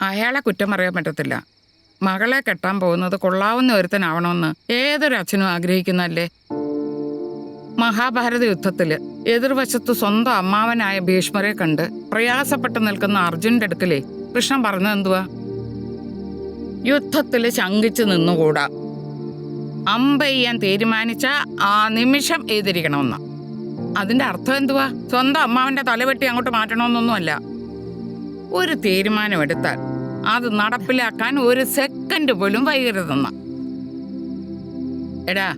അയാളെ കുറ്റം പറയാൻ പറ്റത്തില്ല. മകളെ കെട്ടാൻ പോകുന്നത് കൊള്ളാവുന്ന ഒരുത്തനാവണമെന്ന് ഏതൊരു അച്ഛനും ആഗ്രഹിക്കുന്നല്ലേ. മഹാഭാരത യുദ്ധത്തില് എതിർവശത്ത് സ്വന്തം അമ്മാവനായ ഭീഷ്മരെ കണ്ട് പ്രയാസപ്പെട്ട് നിൽക്കുന്ന അർജുനന്റെ അടുക്കലേ കൃഷ്ണൻ പറഞ്ഞത് എന്തുവാ? യുദ്ധത്തില് ശങ്കിച്ചു നിന്നുകൂടാ, അമ്പെയ്യാൻ തീരുമാനിച്ച ആ നിമിഷം എതിരിക്കണമെന്ന. അതിന്റെ അർത്ഥം എന്തുവാ? സ്വന്തം അമ്മാവന്റെ തലവെട്ടി അങ്ങോട്ട് മാറ്റണമെന്നൊന്നുമല്ല. ഒരു തീരുമാനമെടുത്താൽ അത് നടപ്പിലാക്കാൻ ഒരു സെക്കൻഡ് പോലും വൈകരുതെന്ന. എടാ,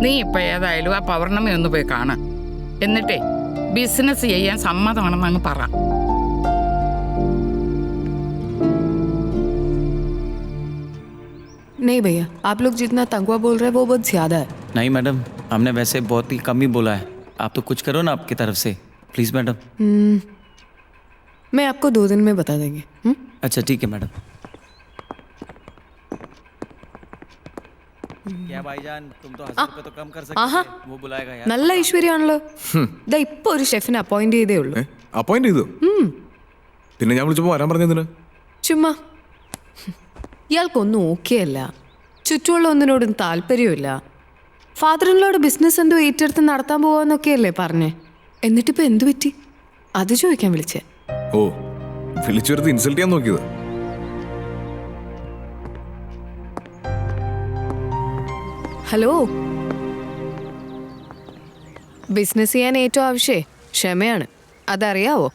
നീ ഇപ്പൊ ഏതായാലും ആ പൗർണമി ഒന്ന് പോയി കാണ. എന്നിട്ടേ ബിസിനസ് ചെയ്യാൻ സമ്മതമാണെന്ന് അങ്ങ് പറ. नहीं भैया, आप लोग जितना तंगवा बोल रहे हैं वो बहुत ज्यादा है। नहीं मैडम, हमने वैसे बहुत ही कम ही बोला है. आप तो कुछ करो ना आपकी तरफ से, प्लीज़ मैडम. मैं आपको 2 दिन में बता देंगे. अच्छा ठीक है मैडम. क्या भाईजान, तुम तो 1000 रुपये तो कम कर सकते थे. वो बुलाएगा यार. നല്ല ഐശ്വര്യമാണല്ലോ. ദാ ഇപ്പൊ ഒരു ഷെഫിനെ അപ്പോയിന്റ് ചെയ്തേ ഉള്ളൂ. അപ്പോയിന്റ് ചെയ്തു? പിന്നെ ഞാൻ വിളിച്ചപ്പോൾ വരാൻ പറഞ്ഞതിന് ചുമ്മാ. ഇയാൾക്കൊന്നും ഓക്കെ അല്ല, ചുറ്റുമുള്ള ഒന്നിനോടും താല്പര്യമില്ല. ഫാദറിനോട് ബിസിനസ് എന്തോ ഏറ്റെടുത്ത് നടത്താൻ പോവാന്നൊക്കെയല്ലേ പറഞ്ഞേ. എന്നിട്ടിപ്പോ എന്തു പറ്റി? അത് ചോദിക്കാൻ വിളിച്ചേ. ഓ, വിളിച്ചെടുത്ത് ഇൻസൾട്ട് ചെയ്യാൻ നോക്കിയത്. ഹലോ, ബിസിനസ് ചെയ്യാൻ ഏറ്റവും ആവശ്യമേ ക്ഷമയാണ്, അതറിയാവോ?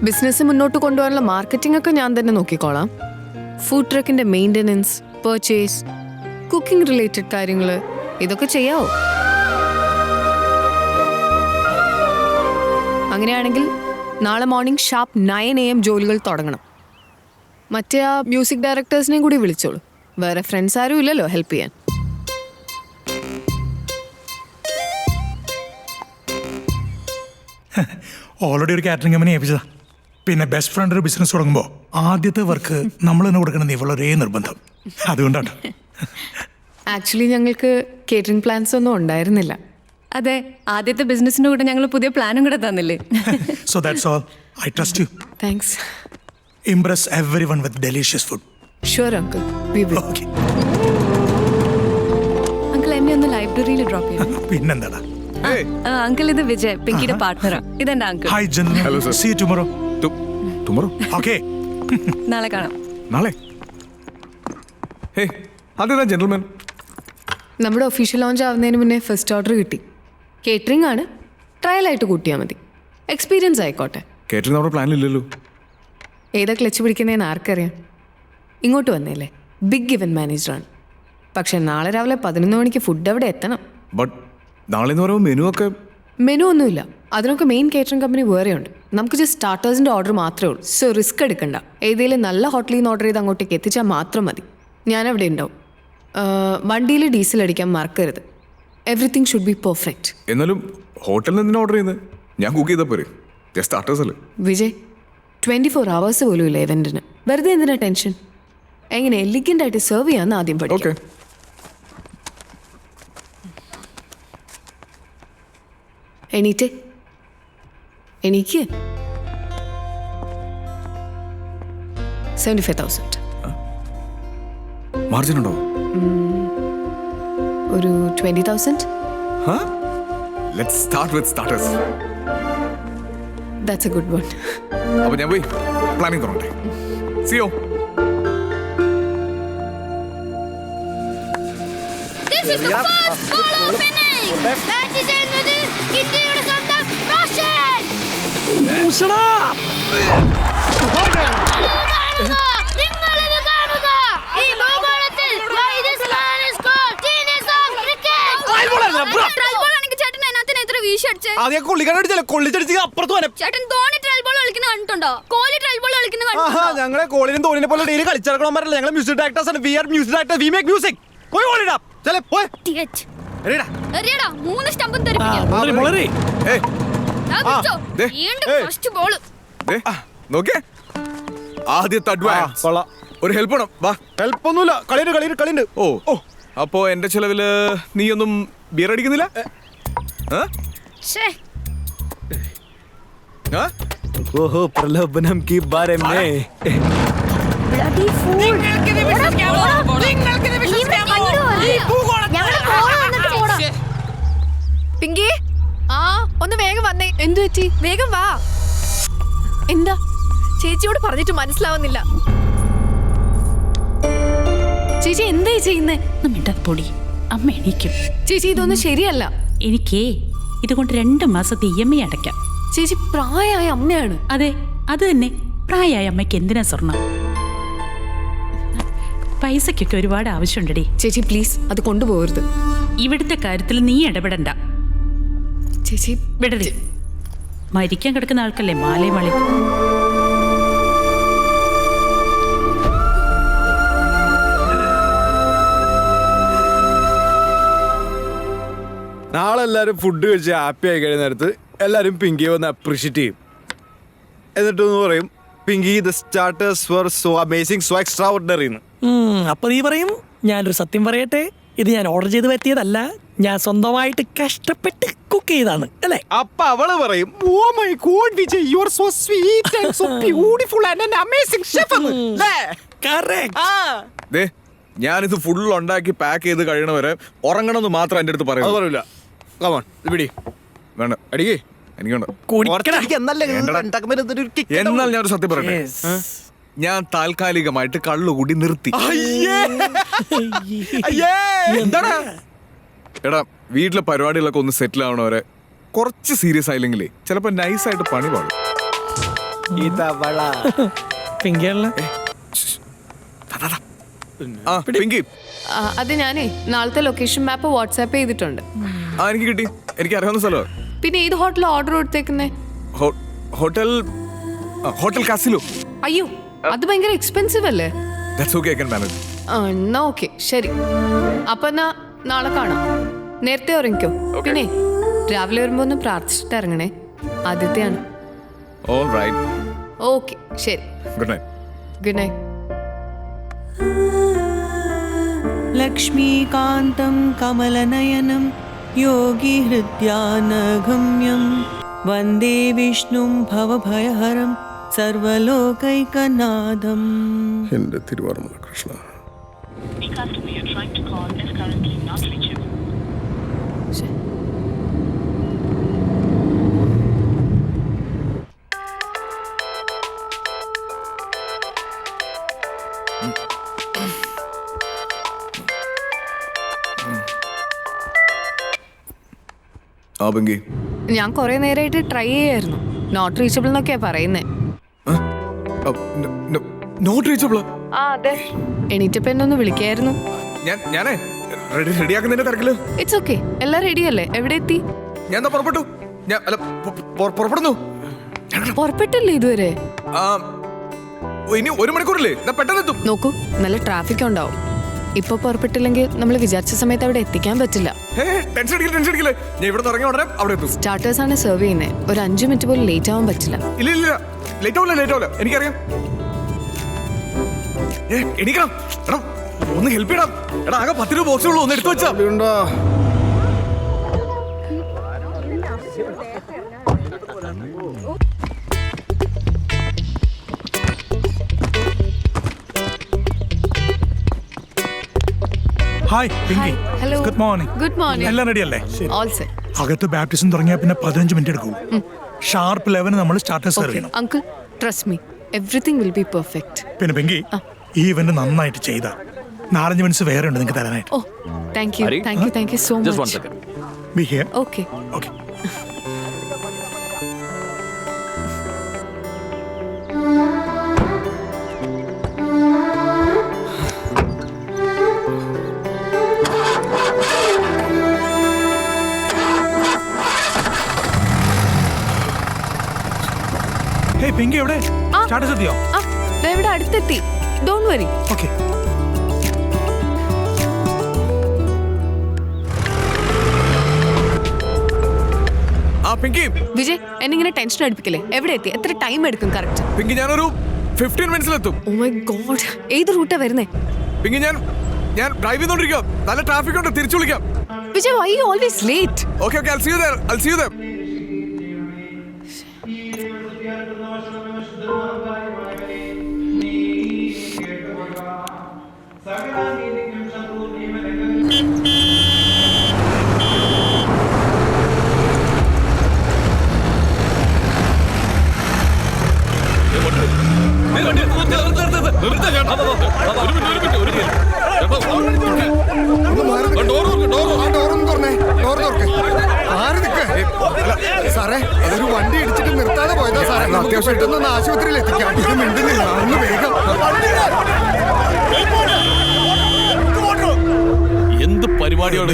ബിസിനസ് മുന്നോട്ട് കൊണ്ടുപോകാനുള്ള മാർക്കറ്റിംഗ് ഒക്കെ ഞാൻ തന്നെ നോക്കിക്കോളാം. ഫുഡ് ട്രക്കിന്റെ മെയിൻ്റെനൻസ്, പർച്ചേസ്, കുക്കിംഗ് റിലേറ്റഡ് കാര്യങ്ങൾ ഇതൊക്കെ ചെയ്യാവോ? അങ്ങനെയാണെങ്കിൽ നാളെ മോർണിംഗ് ഷാർപ്പ് 9 AM ജോലികൾ തുടങ്ങണം. മറ്റേ ആ മ്യൂസിക് ഡയറക്ടേഴ്സിനെയും കൂടി വിളിച്ചോളൂ. വേറെ ഫ്രണ്ട്സ് ആരും ഇല്ലല്ലോ ഹെൽപ്പ് ചെയ്യാൻ. ഓൾറെഡി ഒരു കാറ്ററിംഗ് കമ്പനി ഏൽപ്പിച്ചതാ. പിന്നെ ബെസ്റ്റ് ഫ്രണ്ട് ഒരു ബിസിനസ് തുടങ്ങുമ്പോൾ ആദ്യത്തെ വർക്ക് നമ്മൾ തന്നെ കൊടുക്കണം എന്ന് വളരെ നിർബന്ധം. അതുകൊണ്ടാണ്. ആക്ച്വലി ഞങ്ങൾക്ക് കേറ്ററിംഗ് പ്ലാൻസ് ഒന്നും ഉണ്ടായിരുന്നില്ല. അതെ, ആദ്യത്തെ ബിസിനസിന്റെ കൂടെ ഞങ്ങൾ പുതിയ പ്ലാനും കൂടെ തന്നില്ലേ. So that's all. I trust you. Thanks. Impress everyone with delicious food. Sure uncle, we will. Okay. Uncle എന്നെ ഒന്ന് ലൈബ്രറിയിൽ ഡ്രോപ്പ് ചെയ്യണം. പിന്നെന്താടാ? അങ്കിൾ, ഇത് വിജയ്, പിങ്കിയുടെ പാർട്ട്ണറാ. ഇതെന്റെ uncle. Hi gentleman. Hello, sir. See you tomorrow. Tomorrow? Okay. നാളെ കാണാം. നാളെ? ഹേ, അതേതാ ജെന്റിൽമാൻ? നമ്മുടെ ഒഫീഷ്യൽ ലോഞ്ച് ആവുന്നതിന് മുന്നേ ഫസ്റ്റ് ഓർഡർ കിട്ടി. കേറ്ററിംഗ് ആണ്, ട്രയലായിട്ട് കൂട്ടിയാൽ മതി. എക്സ്പീരിയൻസ് ആയിക്കോട്ടെ. കേറ്ററിംഗ് നമ്മുടെ പ്ലാനിലില്ലല്ലോ. ഏതാ ക്ലച്ച് പിടിക്കുന്നതെന്ന് ആർക്കറിയാം. ഇങ്ങോട്ട് വന്നേല്ലേ, ബിഗ് ഇവന്റ് മാനേജറാണ്. പക്ഷെ നാളെ രാവിലെ 11 മണിക്ക് ഫുഡ് അവിടെ എത്തണം. ബട്ട് നാളെ എന്ന് പറയുമ്പോൾ മെനു ഒക്കെ. മെനു ഒന്നുമില്ല, അതിനൊക്കെ മെയിൻ കേറ്ററിംഗ് കമ്പനി വേറെയുണ്ട്. നമുക്ക് ജസ്റ്റ് സ്റ്റാർട്ടേഴ്സിൻ്റെ ഓർഡർ മാത്രമേ ഉള്ളൂ. സോ റിസ്ക് എടുക്കണ്ട. ഏതെങ്കിലും നല്ല ഹോട്ടലിൽ നിന്ന് ഓർഡർ ചെയ്ത് അങ്ങോട്ടേക്ക് എത്തിച്ചാൽ മാത്രം മതി. ഞാനവിടെ ഉണ്ടാവും. വണ്ടിയിൽ ഡീസൽ അടിക്കാൻ മറക്കരുത്. Everything should be perfect. എന്നാലും ഹോട്ടലിൽ നിന്ന് ഓർഡർ ചെയ്യുന്നത് ഞാൻ കുക്ക് ചെയ്താൽ പോരെ? ജസ്റ്റ് സ്റ്റാർട്ടേഴ്സ് അല്ലേ? വിജയ്, 24 hours പോലും ഇല്ല ഇവന്റിന്. വെറുതെ എന്തിനാ ടെൻഷൻ? എങ്ങനെ എലിഗൻ്റ് ആയിട്ട് സെർവ് ചെയ്യാന്ന് ആദ്യം പഠിക്കും. ഓക്കെ. എണീറ്റ് എനിക്ക് 75,000. മാർജിൻ ഉണ്ടോ? ഒരു 20,000. Let's start with starters. That's A good one. അപ്പോൾ ഞാൻ പോയി പ്ലാനിങ് തുടങ്ങട്ടെ. See you. This is the first goal opening. Bat ചെയ്യുന്നത് ഇന്ത്യയുടെ സ്വന്തം റോഷൻ. നിങ്ങളിത് കാണുക. ഈ ഭൂഗോളത്തിൽ this man is called genius of cricket. Trial ball ആണെങ്കിൽ ചേട്ടൻ അതിനകത്ത് എത്ര വീശ് അടിച്ചേ? ആദ്യം കൊള്ളിക്കടിച്ചല്ലേ, കൊള്ളിച്ചടിച്ച് അപ്പുറത്ത് വരാം. ചേട്ടൻ ധോണി ട്രൈൽ ബോൾ കളിക്കുന്ന കണ്ടിട്ടുണ്ടോ? കോഹ്ലി ട്രൈൽ ബോൾ കളിക്കുന്ന കണ്ടിട്ടുണ്ടോ? ഞങ്ങളെ കോളിനും ധോണിനെ പോലെ ഡെയിലി കളിച്ചിറക്കണമാരല്ല. ഞങ്ങൾ മ്യൂസിക് ഡയറക്ടേഴ്സ് ആണ്. We are music director. We make music. പോയി കോളിടാ. ചലേ പോയി. എറിയടാ. 3 സ്റ്റമ്പും തെറിപ്പിക്കും. ഏയ്, ദേ. വീണ്ടും ഫസ്റ്റ് ബോൾ. ദേ, നോക്കിയേ. ആദ്യത്തെ അഡ്വാൻസ്. കൊള്ളാം. ഒരു ഹെൽപ്പ് വേണം. വാ. ഹെൽപ്പ് ഒന്നുമില്ല. കളിയുണ്ട്. ഓ, അപ്പോ എന്റെ ചെലവില് നീയൊന്നും ബിയർ അടിക്കുന്നില്ല? ശ്ശേ. ഓഹോ പ്രലോഭനം की बारे में Bloody fool. ഞങ്ങള് പോകാൻ വന്നിട്ട് പോടാ. പിങ്കി ആ ഒന്ന് വേഗം വന്നേ. എന്തു പറ്റി? വേഗം വാ. എന്താ ചേച്ചിയോട് പറഞ്ഞിട്ട് മനസ്സിലാവുന്നില്ല. ചേച്ചി എന്തായി ചെയ്യുന്നേ? മിണ്ടാതെ പൊടി, അമ്മ എണീക്കും. ചേച്ചി ഇതൊന്നും ശരിയല്ല. എനിക്കേ ഇതുകൊണ്ട് 2 മാസത്തെ EMI അടയ്ക്കാം. ചേച്ചി പ്രായമായ അമ്മയാണ്. അതെ, അത് തന്നെ. പ്രായമായ അമ്മയ്ക്ക് എന്തിനാ സ്വർണം? പൈസക്കൊക്കെ ഒരുപാട് ആവശ്യമുണ്ടടി. ചേച്ചി പ്ലീസ് അത് കൊണ്ടുപോകരുത്. ഇവിടുത്തെ കാര്യത്തിൽ നീ ഇടപെടണ്ട. ചേച്ചി വിടരുത്. മരിക്കാൻ കിടക്കുന്ന ആൾക്കല്ലേ മാലേ മാളി. നാളെ എല്ലാവരും ഫുഡ് കഴിച്ച് ഹാപ്പി ആയി കഴിയുന്ന നേരത്ത് എല്ലാവരും പിങ്കിയെ ഒന്ന് അപ്രീഷിയേറ്റ് ചെയ്യും. എന്നിട്ടൊന്ന് പറയും Pinky the starters were so amazing so extraordinary. അപ്പൊ നീ പറയും ഞാനൊരു സത്യം പറയട്ടെ, ഇത് ഞാൻ ഓർഡർ ചെയ്ത് പറ്റിയതല്ല, ഞാൻ സ്വന്തമായിട്ട് കഷ്ടപ്പെട്ട് കുക്ക് ചെയ്താണ് അല്ലേ? അപ്പൊ അവള് പറയും oh my god Vijay you are so sweet and so beautiful and an amazing chef. ദേ ഞാനിത് ഫുൾ ഉണ്ടാക്കി പാക്ക് ചെയ്ത് കഴിയണവരെ ഉറങ്ങണമെന്ന് മാത്രം എൻ്റെ അടുത്ത് അത് പറയും. പറയൂല. കമോൺ പിടി വേണ്ട, അടിക്കേ. എനിക്കുണ്ട്. എന്നാൽ എന്നാൽ ഞാനൊരു സത്യം പറയട്ടെ, ഞാൻ താൽക്കാലികമായിട്ട് കള്ളുകൂടി നിർത്തി. എന്താണ് എടാ വീട്ടിലെ പരിപാടികളൊക്കെ ഒന്ന് സെറ്റിൽ ആവണവരെ കുറച്ച് സീരിയസ് ആയില്ലെങ്കിലേ ചിലപ്പോ നൈസായിട്ട് പണി പാടും. പിങ്കിയല്ല ആ പിങ്കി, അത് ഞാനേ നാളത്തെ ലൊക്കേഷൻ മാപ്പ് വാട്സാപ്പ് ചെയ്തിട്ടുണ്ട്. ആ എനിക്ക് കിട്ടി, എനിക്ക് അറിയാവുന്ന സ്ഥലമാണ്. പിന്നെ ഏത് ഹോട്ടൽ ഓർഡർ കൊടുത്തേക്കുന്നേ? ഹോട്ടൽ ഹോട്ടൽ കാസിലോ. അയ്യോ അത് ഭയങ്കര എക്സ്പെൻസീവ് അല്ലേ? That's okay, I can manage. എന്നാ ഓക്കെ ശരി. അപ്പൊ എന്നാ നാളെ കാണാം. നേരത്തെ ഉറങ്ങിക്കോ. പിന്നെ രാവിലെ വരുമ്പോ ഒന്ന് പ്രാർത്ഥിച്ചിട്ട് ഇറങ്ങണേ. ആദ്യത്തെയാണ്. All right. ഓക്കെ ശരി. Good night. Good night. ലക്ഷ്മീകാന്തം കമലനയനം യോഗി ഹൃദ്യാനഗമ്യം വന്ദേ വിഷ്ണും ഭവഭയഹരം സർവലോകൈകനാഥം. എന്റെ തിരുവാർമല കൃഷ്ണ. ആ പിങ്കി, ഞാൻ കുറെ നേരമായിട്ട് ട്രൈ ചെയ്യായിരുന്നു. നോട്ട് റീച്ചബിൾ എന്നൊക്കെയാ പറയുന്നേ. Not reachable. ആ അതെ. എണീറ്റപ്പോ എന്നെ ഒന്ന് വിളിക്കായിരുന്നു. ഞാനേ റെഡിയാക്കുന്നതിന്റെ തിരക്കില്. It's okay. എല്ലാം റെഡിയല്ലേ? എവിടെ എത്തി? ഞാൻ പുറപ്പെട്ടു. ഞാൻ അല്ല പുറപ്പെടുന്നു. പുറപ്പെട്ടില്ലേ ഇതുവരെ? ഇനി 1 മണിക്കൂറില്ലേ, ഞാൻ പെട്ടെന്ന് എത്തും. നോക്കൂ നല്ല ട്രാഫിക് ഉണ്ടാവും. ഇപ്പൊ പുറപ്പെട്ടില്ലെങ്കിൽ നമ്മൾ വിചാരിച്ച സമയത്ത് അവിടെ എത്തിക്കാൻ പറ്റില്ല. ടെൻഷൻ അടിക്കില്ല. ഞാൻ ഇവിടെ ഇറങ്ങി ഉടനെ അവിടെ എത്തും. സ്റ്റാർട്ടേഴ്സ് ആണ് സെർവ് ചെയ്യുന്നത്. ഒരു 5 മിനിറ്റ് പോലും ലേറ്റ് ആവാൻ പറ്റില്ല. ഇല്ല ലേറ്റ് ആവില്ല, എനിക്കറിയാം. എണീക്കണം. എടാ ഒന്ന് ഹെൽപ്പ് ചെയ്യണം. എടാ ആകെ 10 രൂപ ബോക്സേ ഉള്ളൂ, ഒന്ന് എടുത്തു വെച്ചാ. Hi Pinky. Hello. Good morning. Good morning. എല്ലാം റെഡി അല്ലേ? All set. അകത്ത് ബാപ്റ്റിസം തുടങ്ങിയാൽ പിന്നെ 15 മിനിറ്റ് എടുക്കും. ഷാർപ്പ് 11 നമ്മൾ സ്റ്റാർട്ടർ സെർവ് ചെയ്യണം. Uncle trust me, everything will be perfect. പിന്നെ പിങ്കി ഈ ഇവന്റ് നന്നായിട്ട് ചെയ്ത 4-5 മിനിറ്റ്സ് വേറെ ഉണ്ട് നിങ്ങൾക്ക് തരാനായിട്ട്. Oh thank you so much. Be here. Okay. Okay. Hey Pinky എവിടെ? സ്റ്റാർട്ടസ് എത്തിയോ? ആ ദേ ഇവിടെ അടുത്തെത്തി. Don't worry. ഓക്കെ. ആ പിങ്കി. വിജയ് എന്നിങ്ങനെ ടെൻഷൻ അടുപ്പിക്കല്ലേ. എവിടെ എത്തി? എത്ര ടൈം എടുക്കും കറക്റ്റ്? പിങ്കി ഞാനൊരു 15 മിനിറ്റ്സിലെത്തും. ഓ മൈ ഗോഡ്, ഏത് റൂട്ടാ വരുന്നേ? പിങ്കി ഞാൻ ഡ്രൈവ് ചെയ്തോണ്ടിരിക്കാം. നല്ല ട്രാഫിക് ഉണ്ട്, തിരിച്ചു വിളിക്കാം. Vijay why you always late? Okay, I'll see you there. സാറേ അതൊരു വണ്ടി ഇടിച്ചിട്ട് നിർത്താതെ പോയതാ സാറേ. അത്യാവശ്യമായിട്ടൊന്ന് ആശുപത്രിയിൽ എത്തിക്കാം. ഇത് മിണ്ടുന്നില്ല, ഒന്ന് വേഗം. എന്ത് പരിപാടിയാണ്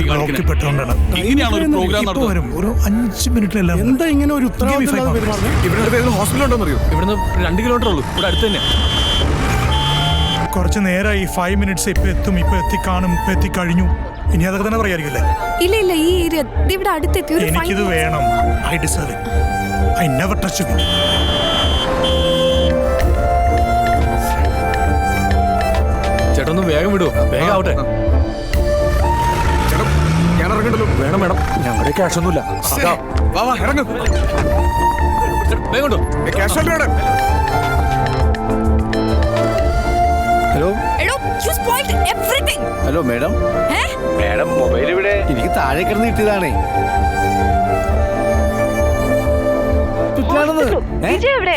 പെട്ടുകൊണ്ടാണ് ഇങ്ങനെയാണ് ഒരു പ്രോഗ്രാം ഇപ്പൊ വരും ഒരു 5 മിനിറ്റിലെല്ലാം എന്താ ഇങ്ങനെ ഒരു ഇവിടെ ഹോസ്പിറ്റൽ ഉണ്ടോന്നറിയോ? ഇവിടുന്ന് 2 കിലോമീറ്റർ ഉള്ളൂ, ഇവിടെ അടുത്ത് തന്നെ. കുറച്ച് നേരമായി 5 മിനിറ്റ്സ് ഇപ്പൊ എത്തും, ഇപ്പൊ എത്തിക്കാണും, ഇപ്പൊ എത്തിക്കഴിഞ്ഞു. ഇനി അതൊക്കെ തന്നെ പറയായിരിക്കില്ലേ? ഇല്ല ഇല്ല, ഈ ഏരിയ ഇവിടെ അടുത്തെത്തി. ഒരു എനിക്കിത് വേണം. I deserve it. I never touch U. ചേട്ടാ ഒന്ന് വേഗം വിടുവോ? വേഗം ആവട്ടെ. ചേട്ടാ ഞാൻ ഇറങ്ങണ്ടല്ലോ. വേണം വേണം, ഞങ്ങളുടെ ക്യാഷ് ഒന്നുമില്ല. വാ വാ ഇറങ്ങും. വേഗം കൊണ്ടോ. ക്യാഷ് അല്ലേ? ഹലോ എടോ, you spoiled everything. Hello madam. Madam mobile ഇവിടെ എനിക്ക് താഴെ കിടന്ന് കിട്ടിയതാണേ.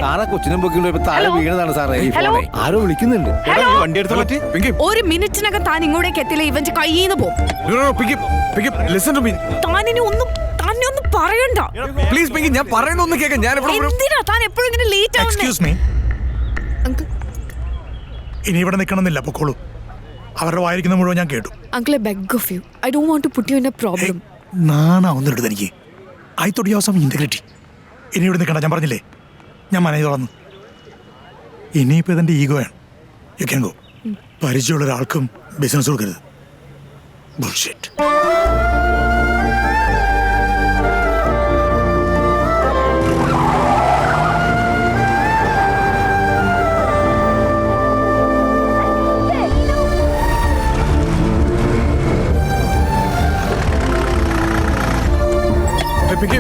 സാറാ കൊച്ചിനും പൊക്കിണ്ടോ ഇപ്പൊ താഴെ വീണതാണ് സാറേ. ഈ ഫോണേ ആരോ വിളിക്കുന്നുണ്ട്. വണ്ടി എടുത്താൽ പറ്റി. ഒരു മിനിറ്റിനകം താൻ ഇങ്ങോട്ടേക്ക് എത്തില്ല, ഇവന്റെ കയ്യിൽ നിന്ന് പോകും. താനിനി ഒന്നും പറയണ്ട. പ്ലീസ് പിങ്കി, ഞാൻ പറയുന്ന ഒന്ന് കേൾക്കാം. ഞാൻ എന്തിനാ താൻ എപ്പോഴും ഇങ്ങനെ ലേറ്റ് ആവുന്നത്? Excuse me. ഇനി ഇവിടെ നിൽക്കണമെന്നില്ല, പൊക്കോളൂ. അവരുടെ വായിരിക്കുന്ന മുഴുവൻ ഞാൻ കേട്ടു. Uncle, I beg of you. I don't want to put you in a problem. നാണാവുന്നിട്ട് എനിക്ക്. I thought you have some integrity. ഇനി ഇവിടെ നിൽക്കണ്ട, ഞാൻ പറഞ്ഞില്ലേ, ഞാൻ മനയിൽ തുറന്നു. ഇനിയിപ്പോൾ ഇതെൻ്റെ ഈഗോയാണ്. You can go. പരിചയമുള്ള ഒരാൾക്കും ബിസിനസ് കൊടുക്കരുത്. ബുൾഷിറ്റ്.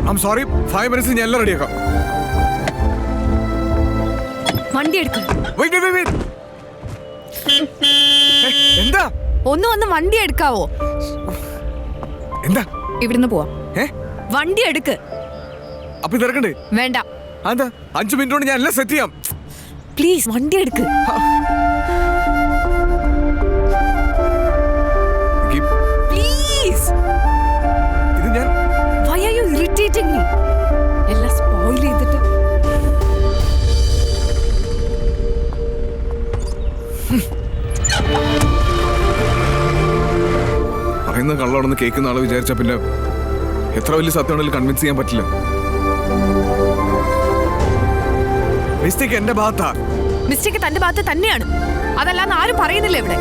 I'm sorry, 5 minutes ഞാൻ എല്ലാം റെഡിയാക്കാം. വണ്ടി എടുക്ക. എന്താ ഒന്ന് വണ്ടി എടുക്കാവോ? എന്താ ഇവിടുന്ന് പോവാം. വണ്ടി എടുക്ക്. അപ്പൊ ഇറക്കണ്ടേ? വേണ്ട. എന്താ 5 മിനിറ്റ് കൊണ്ട് ഞാൻ എല്ലാം സെറ്റ് ചെയ്യാം. പ്ലീസ് വണ്ടി എടുക്ക്. പ്ലീസ്. ഇത് ഞാൻ Why are you irritating me? എല്ലാം സ്പോയിൽ ചെയ്തിട്ട്. പറയുന്ന കള്ളാണെന്ന് കേൾക്കുന്ന ആളെ വിചാരിച്ച പിന്നെ എത്ര വലിയ സത്യമാണെങ്കിലും കൺവിൻസ് ചെയ്യാൻ പറ്റില്ല. മിസ്റ്റേക്ക് എന്റെ ഭാഗത്താ. മിസ്റ്റേക്ക് തന്റെ ഭാഗത്ത് തന്നെയാണ്. അതല്ലാന്ന് ആരും പറയുന്നില്ല ഇവിടെ.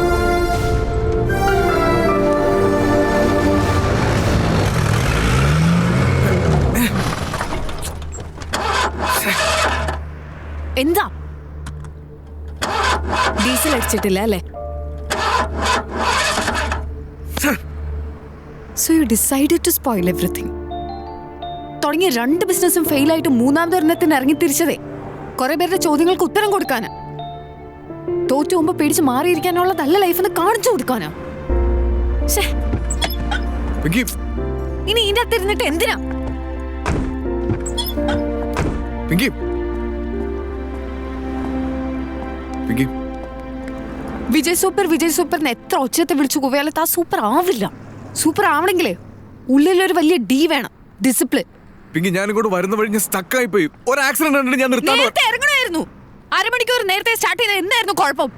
എന്താ ഡീസൽ അടിച്ചിട്ടില്ല അല്ലേ? So you decided to spoil everything. തുടങ്ങിയ 2 ബിസിനസ്സും ഫെയിൽ ആയിട്ട് മൂന്നാമതൊരെണ്ണത്തിന് ഇറങ്ങി തിരിച്ചതേ കുറെ പേരുടെ ചോദ്യങ്ങൾക്ക് ഉത്തരം കൊടുക്കാനാ. തോറ്റു മുമ്പ് പേടിച്ച് മാറിയിരിക്കാനുള്ളതല്ല ലൈഫെന്ന് കാണിച്ചു കൊടുക്കാനാ. ഇനി ഇതിന്റെ അകത്തിരുന്നിട്ട് എന്തിനാ? വിജയ് സൂപ്പർ എത്ര ഒച്ചത്തെ വിളിച്ചു കൂവിയാലും താ സൂപ്പർ ആവില്ല. സൂപ്പർ ആവണെങ്കിലേ ഉള്ളിലൊരു വലിയ ഡി വേണം, ഡിസിപ്ലിൻ. ഞാൻ ഇങ്ങോട്ട് വരുന്ന വഴി ഞാൻ സ്റ്റക്കായി പോയി. ഒരു ആക്സിഡന്റ് ഞാൻ നേരത്തെ ഇറങ്ങണമായിരുന്നു. അരമണിക്കൂർ നേരത്തെ സ്റ്റാർട്ട് ചെയ്ത എന്തായിരുന്നു കുഴപ്പം?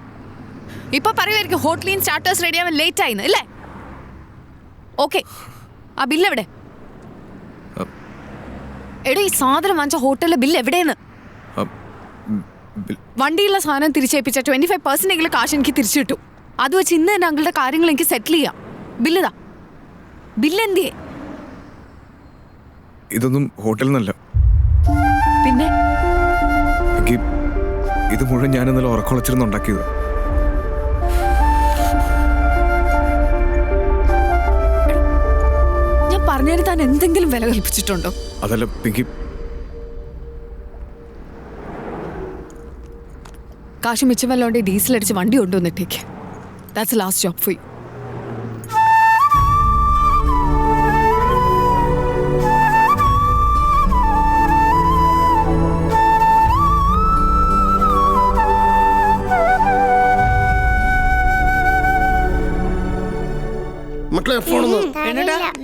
ഇപ്പൊ പറയുമായിരിക്കും ഹോട്ടലിൽ സ്റ്റാർട്ടേഴ്സ് റെഡി ആവാൻ ലേറ്റ് ആയിന്ന് അല്ലേ? ഓക്കെ, ആ ബില്ല് എവിടെ? എടോ, ഈ സാധനം വാങ്ങിച്ച ഹോട്ടലിലെ ബില്ല് എവിടെയെന്ന്? വണ്ടിയുള്ള സാധനം തിരിച്ചേൽപ്പിച്ച 25% കാശ് എനിക്ക് തിരിച്ചു കിട്ടും. അത് വെച്ച് ഇന്ന് തന്നെ അങ്ങളുടെ കാര്യങ്ങൾ എനിക്ക് സെറ്റിൽ ചെയ്യാം. ബില്ലിതാ. ബില്ല് എന്തിയേ? ഇതൊന്നും ഹോട്ടലിൽ നിന്നല്ല. പിന്നെ ഇത് മുഴുവൻ ഞാൻ ഇന്നലെ ഉറക്കൊളച്ചിരുന്ന് ഉണ്ടാക്കിയത്. ഞാൻ പറഞ്ഞാൽ താൻ എന്തെങ്കിലും വില കൽപ്പിച്ചിട്ടുണ്ടോ? അതല്ല പിങ്കി, കാശ് മിച്ചമല്ലോണ്ട് ഡീസൽ അടിച്ച് വണ്ടി കൊണ്ടുവന്നിട്ടേക്ക്. That's last job for you.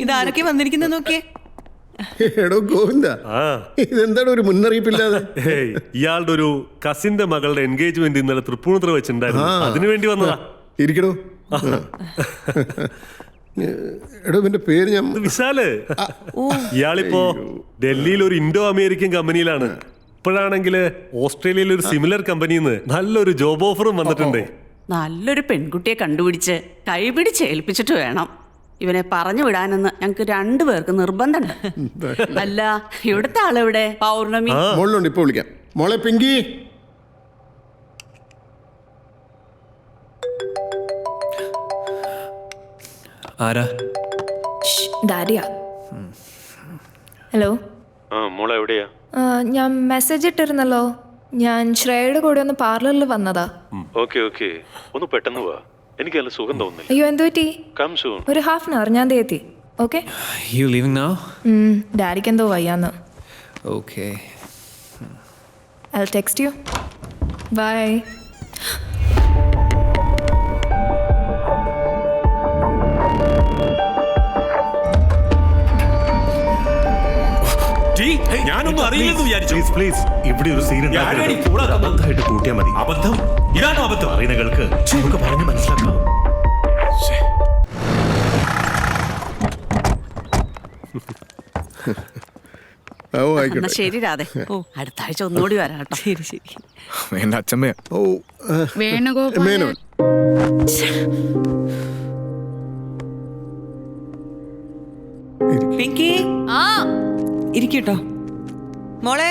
ഇതാരൊക്കെ വന്നിരിക്കുന്നത് നോക്കിയേ. എടോ ഗോവിന്ദ, ഇതെന്താണ് ഒരു മുന്നറിയിപ്പില്ലാതെ? ഇയാളുടെ ഒരു കസിന്റെ മകളുടെ എൻഗേജ്മെന്റ് ഇന്നലെ തൃപ്പൂണിത്തുറ വെച്ചിട്ടുണ്ടായിരുന്നു. അതിനു വേണ്ടി വന്നതാ. ഇരിക്കണോ? എടോ ഇവന്റെ പേര് ഞാൻ വിശാല്. ഇയാളിപ്പോ ഡൽഹിയിൽ ഒരു ഇൻഡോ അമേരിക്കൻ കമ്പനിയിലാണ്. ഇപ്പോഴാണെങ്കിൽ ഓസ്ട്രേലിയയിൽ ഒരു സിമിലർ കമ്പനിന്ന് നല്ലൊരു ജോബ് ഓഫറും വന്നിട്ടുണ്ട്. നല്ലൊരു പെൺകുട്ടിയെ കണ്ടുപിടിച്ച് കൈപിടിച്ച് ഏൽപ്പിച്ചിട്ട് വേണം ഇവനെ പറഞ്ഞു വിടാനെന്ന് ഞങ്ങൾക്ക് രണ്ടുപേർക്ക് നിർബന്ധമുണ്ട്. അല്ല, ഇവിടുത്തെ ആളെവിടെ? പൗർണമി മോളിലുണ്ട്, ഇപ്പൊ വിളിക്കാം. മോളെ പിങ്കി. ആരാ? ഡാഡിയാ. ഹലോ. മോളെ എവിടെയാ? ഞാൻ മെസ്സേജ് ഇട്ടിരുന്നല്ലോ. ഞാൻ ശ്രേയയുടെ കൂടെ ഒന്ന് പാർലറിൽ വന്നതാ. ഓക്കെ ഓക്കെ, ഒന്ന് പെട്ടെന്ന് വാ. എനിക്ക് നല്ല സുഖം തോന്നുന്നില്ല. അയ്യോ, എന്തു പറ്റി? Come soon. ഒരു ഹാഫ് ആൻ അവർ ഞാൻ ദേ എത്തി. ഓക്കെ. You leaving now? ഡാഡിക്ക് എന്തോ വയ്യാന്ന്. Okay. I'll text you. Bye. ഞാനൊന്നും അറിയില്ലെന്ന് വിചാരിച്ചു. പ്ലീസ് ഇവിടെ ഒരു സീൻ അബദ്ധമായിട്ട് കൂട്ടിയാൽ മതി. അബദ്ധം? ഇതാണോ അബദ്ധം? അറിയുന്നകൾക്ക് നമുക്ക് പറഞ്ഞ് മനസ്സിലാക്കാം. ശരി രാധേ. അടുത്ത ആഴ്ച ഒന്നുകൂടി വരാം കേട്ടോ. ശരി ശരി. എന്റെ അച്ഛമ്മയാ. വേണുഗോപാൽ. പിങ്കി ഇരിക്കട്ടോ മോളെ.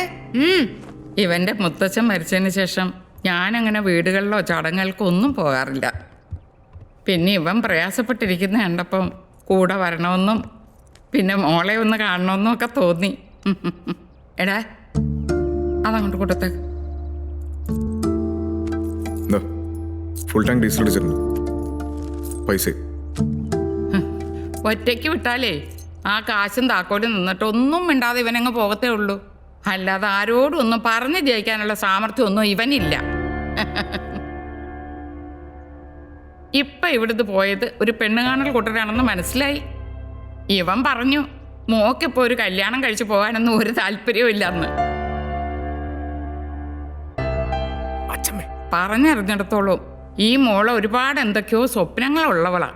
ഇവന്റെ മുത്തച്ഛൻ മരിച്ചതിന് ശേഷം ഞാനങ്ങനെ വീടുകളിലോ ചടങ്ങുകൾക്കോ ഒന്നും പോകാറില്ല. പിന്നെ ഇവൻ പ്രയാസപ്പെട്ടിരിക്കുന്ന കണ്ടപ്പം കൂടെ വരണമെന്നും പിന്നെ മോളെ ഒന്ന് കാണണമെന്നും ഒക്കെ തോന്നി. എടാ, അതങ്ങോട്ട് കൊടുത്തേ. ഫുൾ ടാങ്ക് ഡീസൽ അടിച്ചിട്ടുണ്ട്. പൈസ ഒറ്റയ്ക്ക് വിട്ടാലേ ആ കാശും താക്കോലും നിന്നിട്ട് ഒന്നും മിണ്ടാതെ ഇവനങ്ങ് പോകത്തേ ഉള്ളൂ. അല്ലാതെ ആരോടും ഒന്നും പറഞ്ഞ് ജയിക്കാനുള്ള സാമർഥ്യം ഒന്നും ഇവനില്ല. ഇപ്പം ഇവിടുന്ന് പോയത് ഒരു പെണ്ണുകാണൽ കൂട്ടരാണെന്ന് മനസ്സിലായി. ഇവൻ പറഞ്ഞു മോക്കിപ്പോൾ ഒരു കല്യാണം കഴിച്ചു പോകാനൊന്നും ഒരു താല്പര്യവും ഇല്ലെന്ന്. പറഞ്ഞറിഞ്ഞിടത്തോളം ഈ മോള് ഒരുപാട് എന്തൊക്കെയോ സ്വപ്നങ്ങളുള്ളവളാ.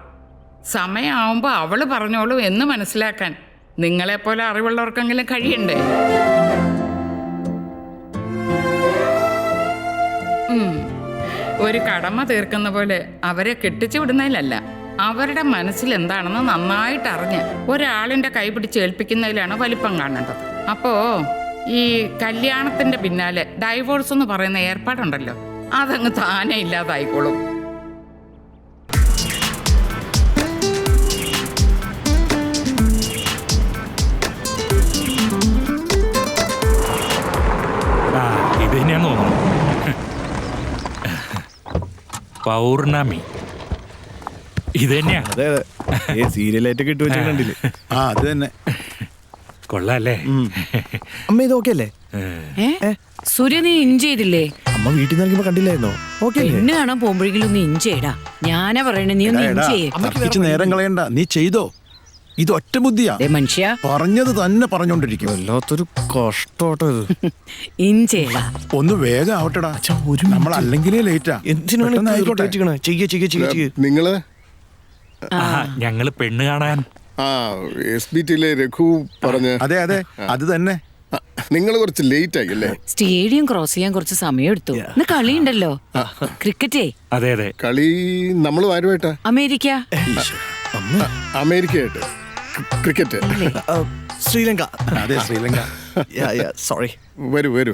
സമയമാവുമ്പോൾ അവള് പറഞ്ഞോളൂ എന്ന് മനസ്സിലാക്കാൻ നിങ്ങളെപ്പോലെ അറിവുള്ളവർക്കെങ്കിലും കഴിയണ്ടേ? ഒരു കടമ തീർക്കുന്ന പോലെ അവരെ കെട്ടിച്ചു വിടുന്നതിലല്ല, അവരുടെ മനസ്സിൽ എന്താണെന്ന് നന്നായിട്ട് അറിഞ്ഞ് ഒരാളിൻ്റെ കൈ പിടിച്ച് ഏൽപ്പിക്കുന്നതിലാണ് വലിപ്പം കാണേണ്ടത്. അപ്പോൾ ഈ കല്യാണത്തിൻ്റെ പിന്നാലെ ഡൈവോഴ്സ് എന്ന് പറയുന്ന ഏർപ്പാടുണ്ടല്ലോ, അതങ്ങ് താനെ ഇല്ലാതായിക്കോളും. ഇത് തന്നെയാന്ന് തോന്നുന്നു. പൗർണമി ഇത് തന്നെയാ. അതെ അതെ, സീരിയലായിട്ടൊക്കെ ഇട്ട് വെച്ചാൽ കണ്ടില്ലേ? ആ അത് തന്നെ. കൊള്ളാല്ലേ അമ്മ? ഇത് ഓക്കെ അല്ലേ? സൂര്യ, നീ ഇൻ ചെയ്തില്ലേ? അമ്മ വീട്ടിൽ നിന്ന് ഇറങ്ങിയപ്പോ കണ്ടില്ലായിരുന്നോ? ഓക്കെ പെണ്ണ് കാണാൻ പോകുമ്പോഴെങ്കിലും ഒന്ന് ഇൻ ചെയ്യടാ. ഞാനാ പറയണേ, നീ ഒന്ന് ഇൻ ചെയ്യേ. നേരം കളയണ്ട, നീ ചെയ്തോ. ഇത് ഒറ്റ ബുദ്ധിയാ മനുഷ്യ. പറഞ്ഞത് തന്നെ പറഞ്ഞോണ്ടിരിക്കും. വല്ലാത്തൊരു കഷ്ടോട്ടോ ഇത്. ഇൻ ചെയ്യടാ. ഒന്ന് വേഗം ആവട്ടെടാ. നമ്മൾ അല്ലെങ്കിലേ ലേറ്റാ. നിങ്ങള് ഞങ്ങള് പെണ്ണ് കാണാൻ. SBTയിലെ രഘു പറഞ്ഞ. അതെ അതെ, അത് തന്നെ. നിങ്ങൾ കുറച്ച് ലേറ്റ് ആയി അല്ലേ? സ്റ്റേഡിയം ക്രോസ് ചെയ്യാൻ കുറച്ച് സമയം എടുത്തു. ഇന്ന് കളിയുണ്ടല്ലോ, ക്രിക്കറ്റേ. അതെ അതെ, കളി നമ്മൾ ആരുമായിട്ടാ? അമേരിക്ക. അമേരിക്കയായിട്ട് ക്രിക്കറ്റ്. ശ്രീലങ്ക. അതെ ശ്രീലങ്ക. സോറി. വരൂ വരൂ.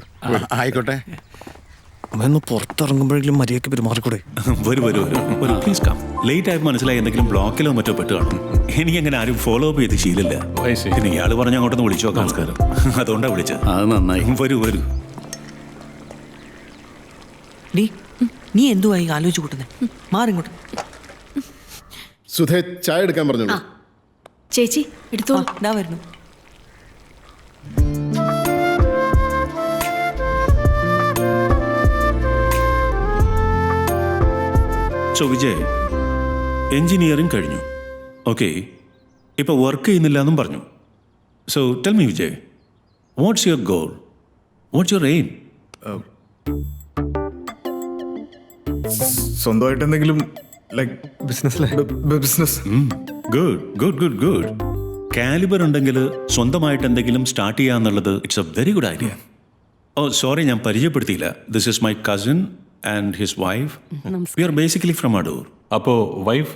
ആയിക്കോട്ടെ. ഒന്ന് പുറത്തിറങ്ങുമ്പോഴെങ്കിലും മര്യാദയ്ക്ക് പെരുമാറിക്കൂടെ? വരൂ പ്ലീസ് കം. ലേറ്റ് ആയപ്പോൾ മനസ്സിലായി എന്തെങ്കിലും ബ്ലോക്കിലോ മറ്റോ പെട്ട് കാണും. എനിക്കങ്ങനെ ആരും ഫോളോ അപ്പ് ചെയ്ത് ശീലമില്ല. പിന്നെ ഇയാള് പറഞ്ഞ അങ്ങോട്ടൊന്ന് വിളിച്ചു നോക്കാം. നമസ്കാരം. അതുകൊണ്ടാ വിളിച്ചത്. അത് നന്നായി. വരൂ. നീ എന്തുവായി ആലോചിച്ചു കൂട്ടുന്നേ? മാറിങ്ങോട്ട്. സുധേ, ചായ എടുക്കാൻ പറഞ്ഞോളൂ. ചേച്ചി എടുത്തോ. ഇതാ വരുന്നു. സോ വിജയ്, എഞ്ചിനീയറിംഗ് കഴിഞ്ഞു. ഓക്കെ, ഇപ്പോൾ വർക്ക് ചെയ്യുന്നില്ല എന്നും പറഞ്ഞു. So tell me Vijay, what's your goal, what's your aim? സ്വന്തമായിട്ട് എന്തെങ്കിലും like business. Good good good good. Calibre ഉണ്ടെങ്കിൽ സ്വന്തമായിട്ട് എന്തെങ്കിലും സ്റ്റാർട്ട് ചെയ്യുക എന്നുള്ളത് it's a very good idea. Oh sorry, ഞാൻ പരിചയപ്പെടുത്തിയില്ല. This is my cousin and his wife. We are basically from Adoor. അപ്പോൾ വൈഫ്?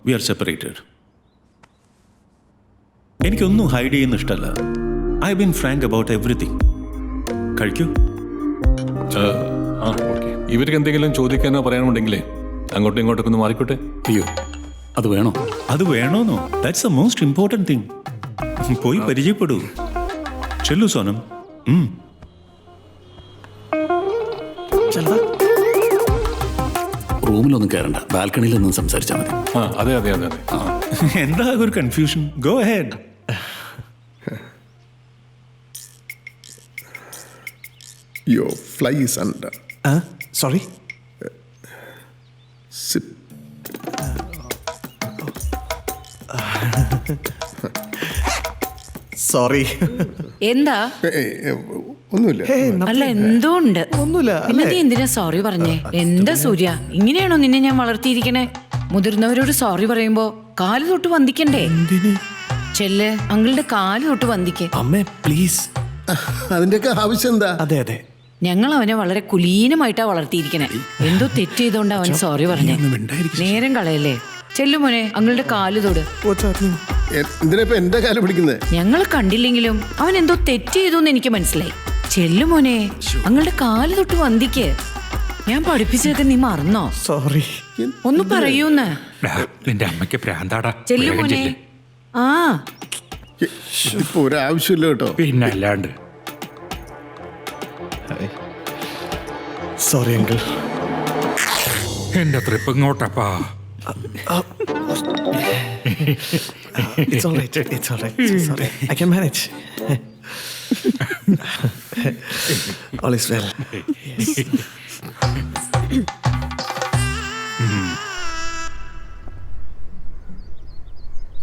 We are separated. എനിക്കൊന്നും ഹൈഡ് ചെയ്യുന്ന ഇഷ്ടമല്ല. I been Frank about everything. കഴിക്കൂ. ഓക്കെ. ഇവർക്ക് എന്തെങ്കിലും ചോദിക്കാനോ പറയാനുണ്ടെങ്കിലേ അങ്ങോട്ടും ഇങ്ങോട്ടൊക്കെ ഒന്ന് മാറിക്കോട്ടെ. അയ്യോ, അത് വേണോ? അത് വേണോന്നോ? That's the most important thing. പോയി പരിചയപ്പെടൂ. ചെല്ലു സോനം. റൂമിലൊന്നും കയറണ്ട, ബാൽക്കണിയിൽ നിന്ന് സംസാരിച്ചാൽ മതി. അതെ അതെ അതെ അതെ. എന്താ ഒരു confusion? Go head. Your fly is under. Sorry? Sit. Sorry. എന്താ? ഒന്നുമില്ല. അല്ല എന്തോ ഉണ്ട്. ഒന്നുമില്ല. പിന്നെ നീ എന്തിനാ സോറി പറഞ്ഞേ? എന്താ സൂര്യ, ഇങ്ങനെയാണോ നിന്നെ ഞാൻ വളർത്തിയിരിക്കണേ? മുതിർന്നവരോട് സോറി പറയുമ്പോ കാല് തൊട്ട് വന്ദിക്കണ്ടേ? ചെല്ല്, അങ്കിളുടെ കാല് തൊട്ട് വന്ദിക്കേ. അമ്മേ പ്ലീസ്. അതിന്റെയൊക്കെ ആവശ്യം എന്താ? അതെ അതെ. ഞങ്ങൾ അവനെ വളരെ കുലീനമായിട്ടാ വളർത്തിയിരിക്കണേ. എന്തോ തെറ്റ് ചെയ്തോണ്ട് അവൻ സോറി പറഞ്ഞേ. നേരം കളയല്ലേ. ചെല്ലുമോനെ, അങ്ങളുടെ കാല് തൊട്. എന്തിനാ ഇപ്പൊ എന്റെ കാല് പിടിക്കുന്നത്? ഞങ്ങൾ കണ്ടില്ലെങ്കിലും അവൻ എന്തോ തെറ്റ് ചെയ്തു എന്ന് എനിക്ക് മനസ്സിലായി. ചെല്ലുമോനെ, അങ്ങളുടെ കാല് തൊട്ട് വന്ദിക്ക്. ഞാൻ പഠിപ്പിച്ചതൊക്കെ നീ മറന്നോ? സോറി. ഒന്ന് പറയൂന്ന്. നിന്റെ അമ്മയ്ക്ക് പ്രാന്താടാ. ചെല്ലുമോനെ. ആ ഇപ്പൊ ഒരാവശ്യമില്ല കേട്ടോ. പിന്നെ അല്ലാണ്ട്. Sorry uncle. എന്റെ trip ഇങ്ങോട്ടപ്പാ. It's all right. It's all right. Sorry. I can manage. All is well. Yes.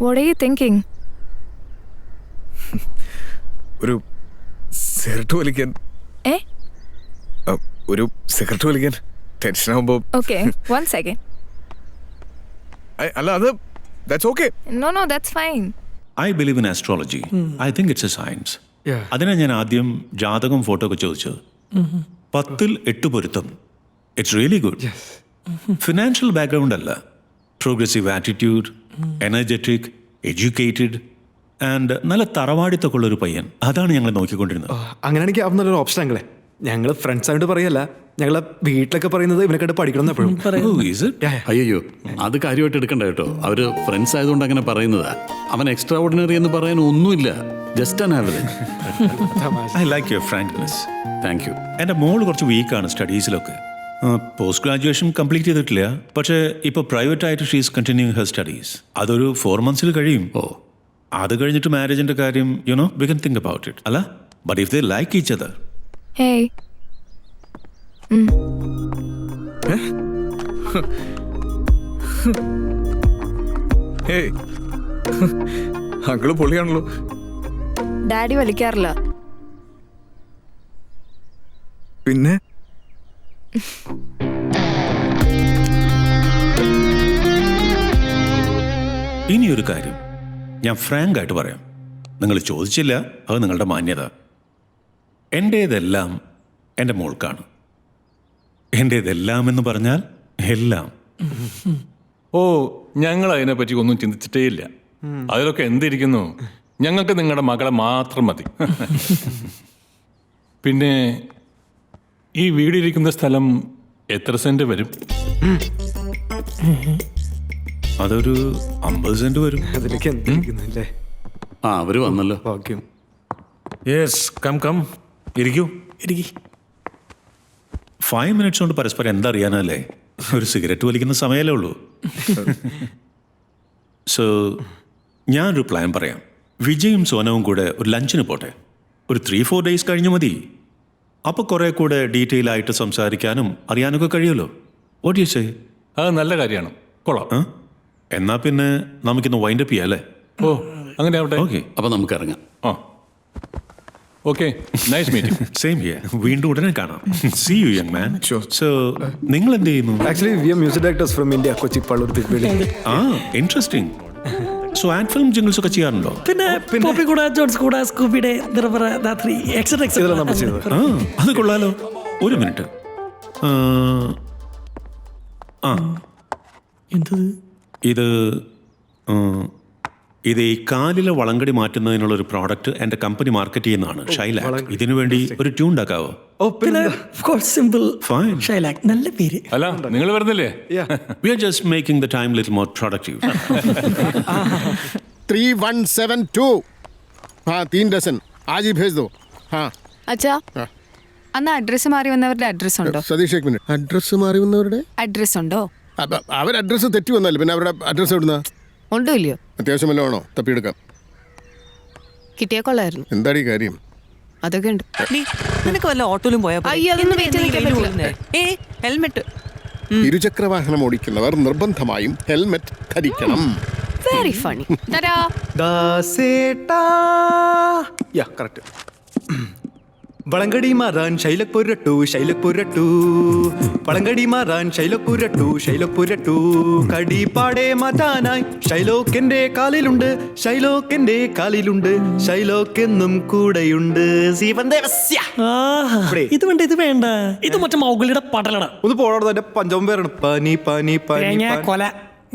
What are you thinking? ഒരു സിഗരറ്റ് വലിക്കാൻ. ഒരു സിഗരറ്റ് വലിക്കാൻ ടെൻഷൻ ആവുമ്പോ. Okay, 1 second. അല്ല, അത് that's okay. No, that's fine. I believe in astrology. I think it's A science. അതിനാ ഞാൻ ആദ്യം ജാതകം ഫോട്ടോ ഒക്കെ ചോദിച്ചത്. 10ൽ 8 പൊരുത്തം. It's really good. Financial background അല്ല, progressive attitude, energetic, educated and നല്ല തറവാടിത്തൊക്കെ ഉള്ളൊരു പയ്യൻ. അതാണ് ഞങ്ങൾ നോക്കിക്കൊണ്ടിരുന്നത്. അങ്ങനെയാണെങ്കിൽ അവൻ നല്ലൊരു ഓപ്ഷൻ ആണല്ലേ. ഞങ്ങൾ ഫ്രണ്ട്സ് ആയിട്ട് പറയല്ല, ഞങ്ങളെ വീട്ടിലൊക്കെ പറയുന്നത് ഇവനെ കണ്ട് പഠിക്കണം എപ്പോഴും. അയ്യോ, അത് കാര്യമായിട്ട് എടുക്കണ്ട കേട്ടോ. അവര് ഫ്രണ്ട്സ് ആയതുകൊണ്ട് അങ്ങനെ പറയുന്നതാ. അവൻ എക്സ്ട്രാ ഓർഡിനറി എന്ന് പറയാൻ ഒന്നുമില്ല. Just an average. I like your frankness. Thank you. എൻ്റെ മോൾ കുറച്ച് വീക്കാണ് സ്റ്റഡീസിലൊക്കെ. പോസ്റ്റ് ഗ്രാജുവേഷൻ കംപ്ലീറ്റ് ചെയ്തിട്ടില്ല, പക്ഷേ ഇപ്പോൾ പ്രൈവറ്റായിട്ട് ഷീസ് കണ്ടിന്യൂയിങ് ഹെർ സ്റ്റഡീസ്. അതൊരു 4 months കഴിയും. അത് കഴിഞ്ഞിട്ട് മാരേജിൻ്റെ കാര്യം we can think about it. അല്ല, but if they like each other. Hey. Hey, uncle പൊളിയാണല്ലോ. ഡാഡി വലിക്കാറില്ല. പിന്നെ ഇനിയൊരു കാര്യം ഞാൻ ഫ്രാങ്ക് ആയിട്ട് പറയാം. നിങ്ങൾ ചോദിച്ചില്ല, അത് നിങ്ങളുടെ മാന്യത. എൻ്റേതെല്ലാം എൻ്റെ മോൾക്കാണ്. എൻ്റേതെല്ലാം എന്ന് പറഞ്ഞാൽ എല്ലാം. ഓ, ഞങ്ങൾ അതിനെപ്പറ്റി ഒന്നും ചിന്തിച്ചിട്ടേ ഇല്ല. അതിലൊക്കെ എന്തിരിക്കുന്നു, ഞങ്ങൾക്ക് നിങ്ങളുടെ മകളെ മാത്രം മതി. പിന്നെ ഈ വീടിരിക്കുന്ന സ്ഥലം എത്ര സെന്റ് വരും? അതൊരു 50 സെന്റ് വരും. അതിലേക്ക് എന്തിരിക്കുന്നല്ലേ? അവര് വന്നല്ലോ. ഭാഗ്യം. യെസ്, കം ഇരിക്കൂ. 5 minutes കൊണ്ട് പരസ്പരം എന്താ അറിയാനല്ലേ? ഒരു സിഗരറ്റ് വലിക്കുന്ന സമയമല്ലേ ഉള്ളൂ. സോ ഞാനൊരു പ്ലാൻ പറയാം. വിജയും സോനവും കൂടെ ഒരു ലഞ്ചിന് പോട്ടെ. ഒരു 3-4 days കഴിഞ്ഞ് മതി. അപ്പോൾ കുറേ കൂടെ ഡീറ്റെയിൽ ആയിട്ട് സംസാരിക്കാനും അറിയാനൊക്കെ കഴിയുമല്ലോ. What you say? അത് നല്ല കാര്യമാണ്, കൊള്ളാം. എന്നാൽ പിന്നെ നമുക്കിന്ന് വൈൻഡപ്പ് ചെയ്യാം അല്ലേ? ഓ അങ്ങനെ ആവട്ടെ. ഓക്കെ, അപ്പൊ നമുക്ക് ഇറങ്ങാം. Okay, nice meeting. Same here. വീണ്ടും ഉടനെ കാണാം. See you young man. So നിങ്ങൾ എന്ത് ചെയ്യുന്നു? Actually we are music directors from India, Kochi Pallur Tirupati. Interesting. So ad film jingles ഒക്കെ ചെയ്യാറുണ്ടോ? പിന്നെ പോപ്പി കൂടെ, ജോൺസ് കൂടെ, സ്കൂബിയുടെ ധാത്രി, ഇതെല്ലാം നമ്മൾ ചെയ്തത്. അത് കൊള്ളാലോ. ഒരു മിനിറ്റ്. ഇത് ഈ കാലിലെ വളങ്കടി മാറ്റുന്നതിനുള്ള ഒരു പ്രോഡക്റ്റ് എന്റെ കമ്പനി മാർക്കറ്റ് ചെയ്യുന്നതാണ്, ഷൈലാക്. ഇതിനു വേണ്ടി ഒരു ട്യൂൺ ഉണ്ടാക്കാവോ? സിമ്പിൾ. ഫൈൻ. ഷൈലാക്, നല്ല പേര്. അല്ല, നിങ്ങൾ വരുന്നില്ലേ? We are just making the time little more productive. 3172. हाँ 3 डजन आज ही भेज दो. हाँ അച്ഛാ, അന്ന് അഡ്രസ്സ് മാറി വന്നവരുടെ അഡ്രസ് ഉണ്ടോ? സതീഷ്, ഒരു മിനിറ്റ്. അഡ്രസ്സ് മാറി വന്നവരുടെ അഡ്രസ് ഉണ്ടോ? അവർ അഡ്രസ്സ് തെറ്റി വന്നല്ലേ, പിന്നെ അവരുടെ അഡ്രസ്സ് എവിടുന്നാ? ഉണ്ടോ ഇല്ലയോ? അത്യാവശ്യം വല്ലതും ആണോ? തപ്പിയെടുക്കാം. കിട്ടിയാ കൊള്ളായിരുന്നു. എന്താണ് ഈ കാര്യം? അതൊക്കെ ഉണ്ട്. നിനക്ക് വല്ല ഓട്ടോയിലും പോയാ അയ്യോ, അതൊന്നും വെയിറ്റ് ചെയ്യാൻ പറ്റില്ല. ഹെൽമെറ്റ്. ഇരുചക്രവാഹനം ഓടിക്കുന്നവർ നിർബന്ധമായും ഹെൽമെറ്റ് ധരിക്കണം. Very funny. കറക്റ്റ്. വളങ്കടി മാറാൻ ശൈലപ്പുരട്ടു, ശൈലപ്പുരട്ടു, വളങ്കടി മാറാൻ ശൈലപ്പുരട്ടു, ശൈലപ്പുരട്ടു, കടിപ്പാടെ മാറ്റാനായി ഷൈലോക്കെന്റെ കാലിലുണ്ട്, ഷൈലോക്കെന്റെ കാലിലുണ്ട്, ഷൈലോക്കെന്നും കൂടെയുണ്ട്. ഇത് വേണ്ട, ഇത് വേണ്ട, ഇത് മറ്റേ മൗഗലിയുടെ പടലട. ഒന്ന് പോടാ, എന്റെ പഞ്ചമം പേരാണ്. പനി പനി പനി കൊല.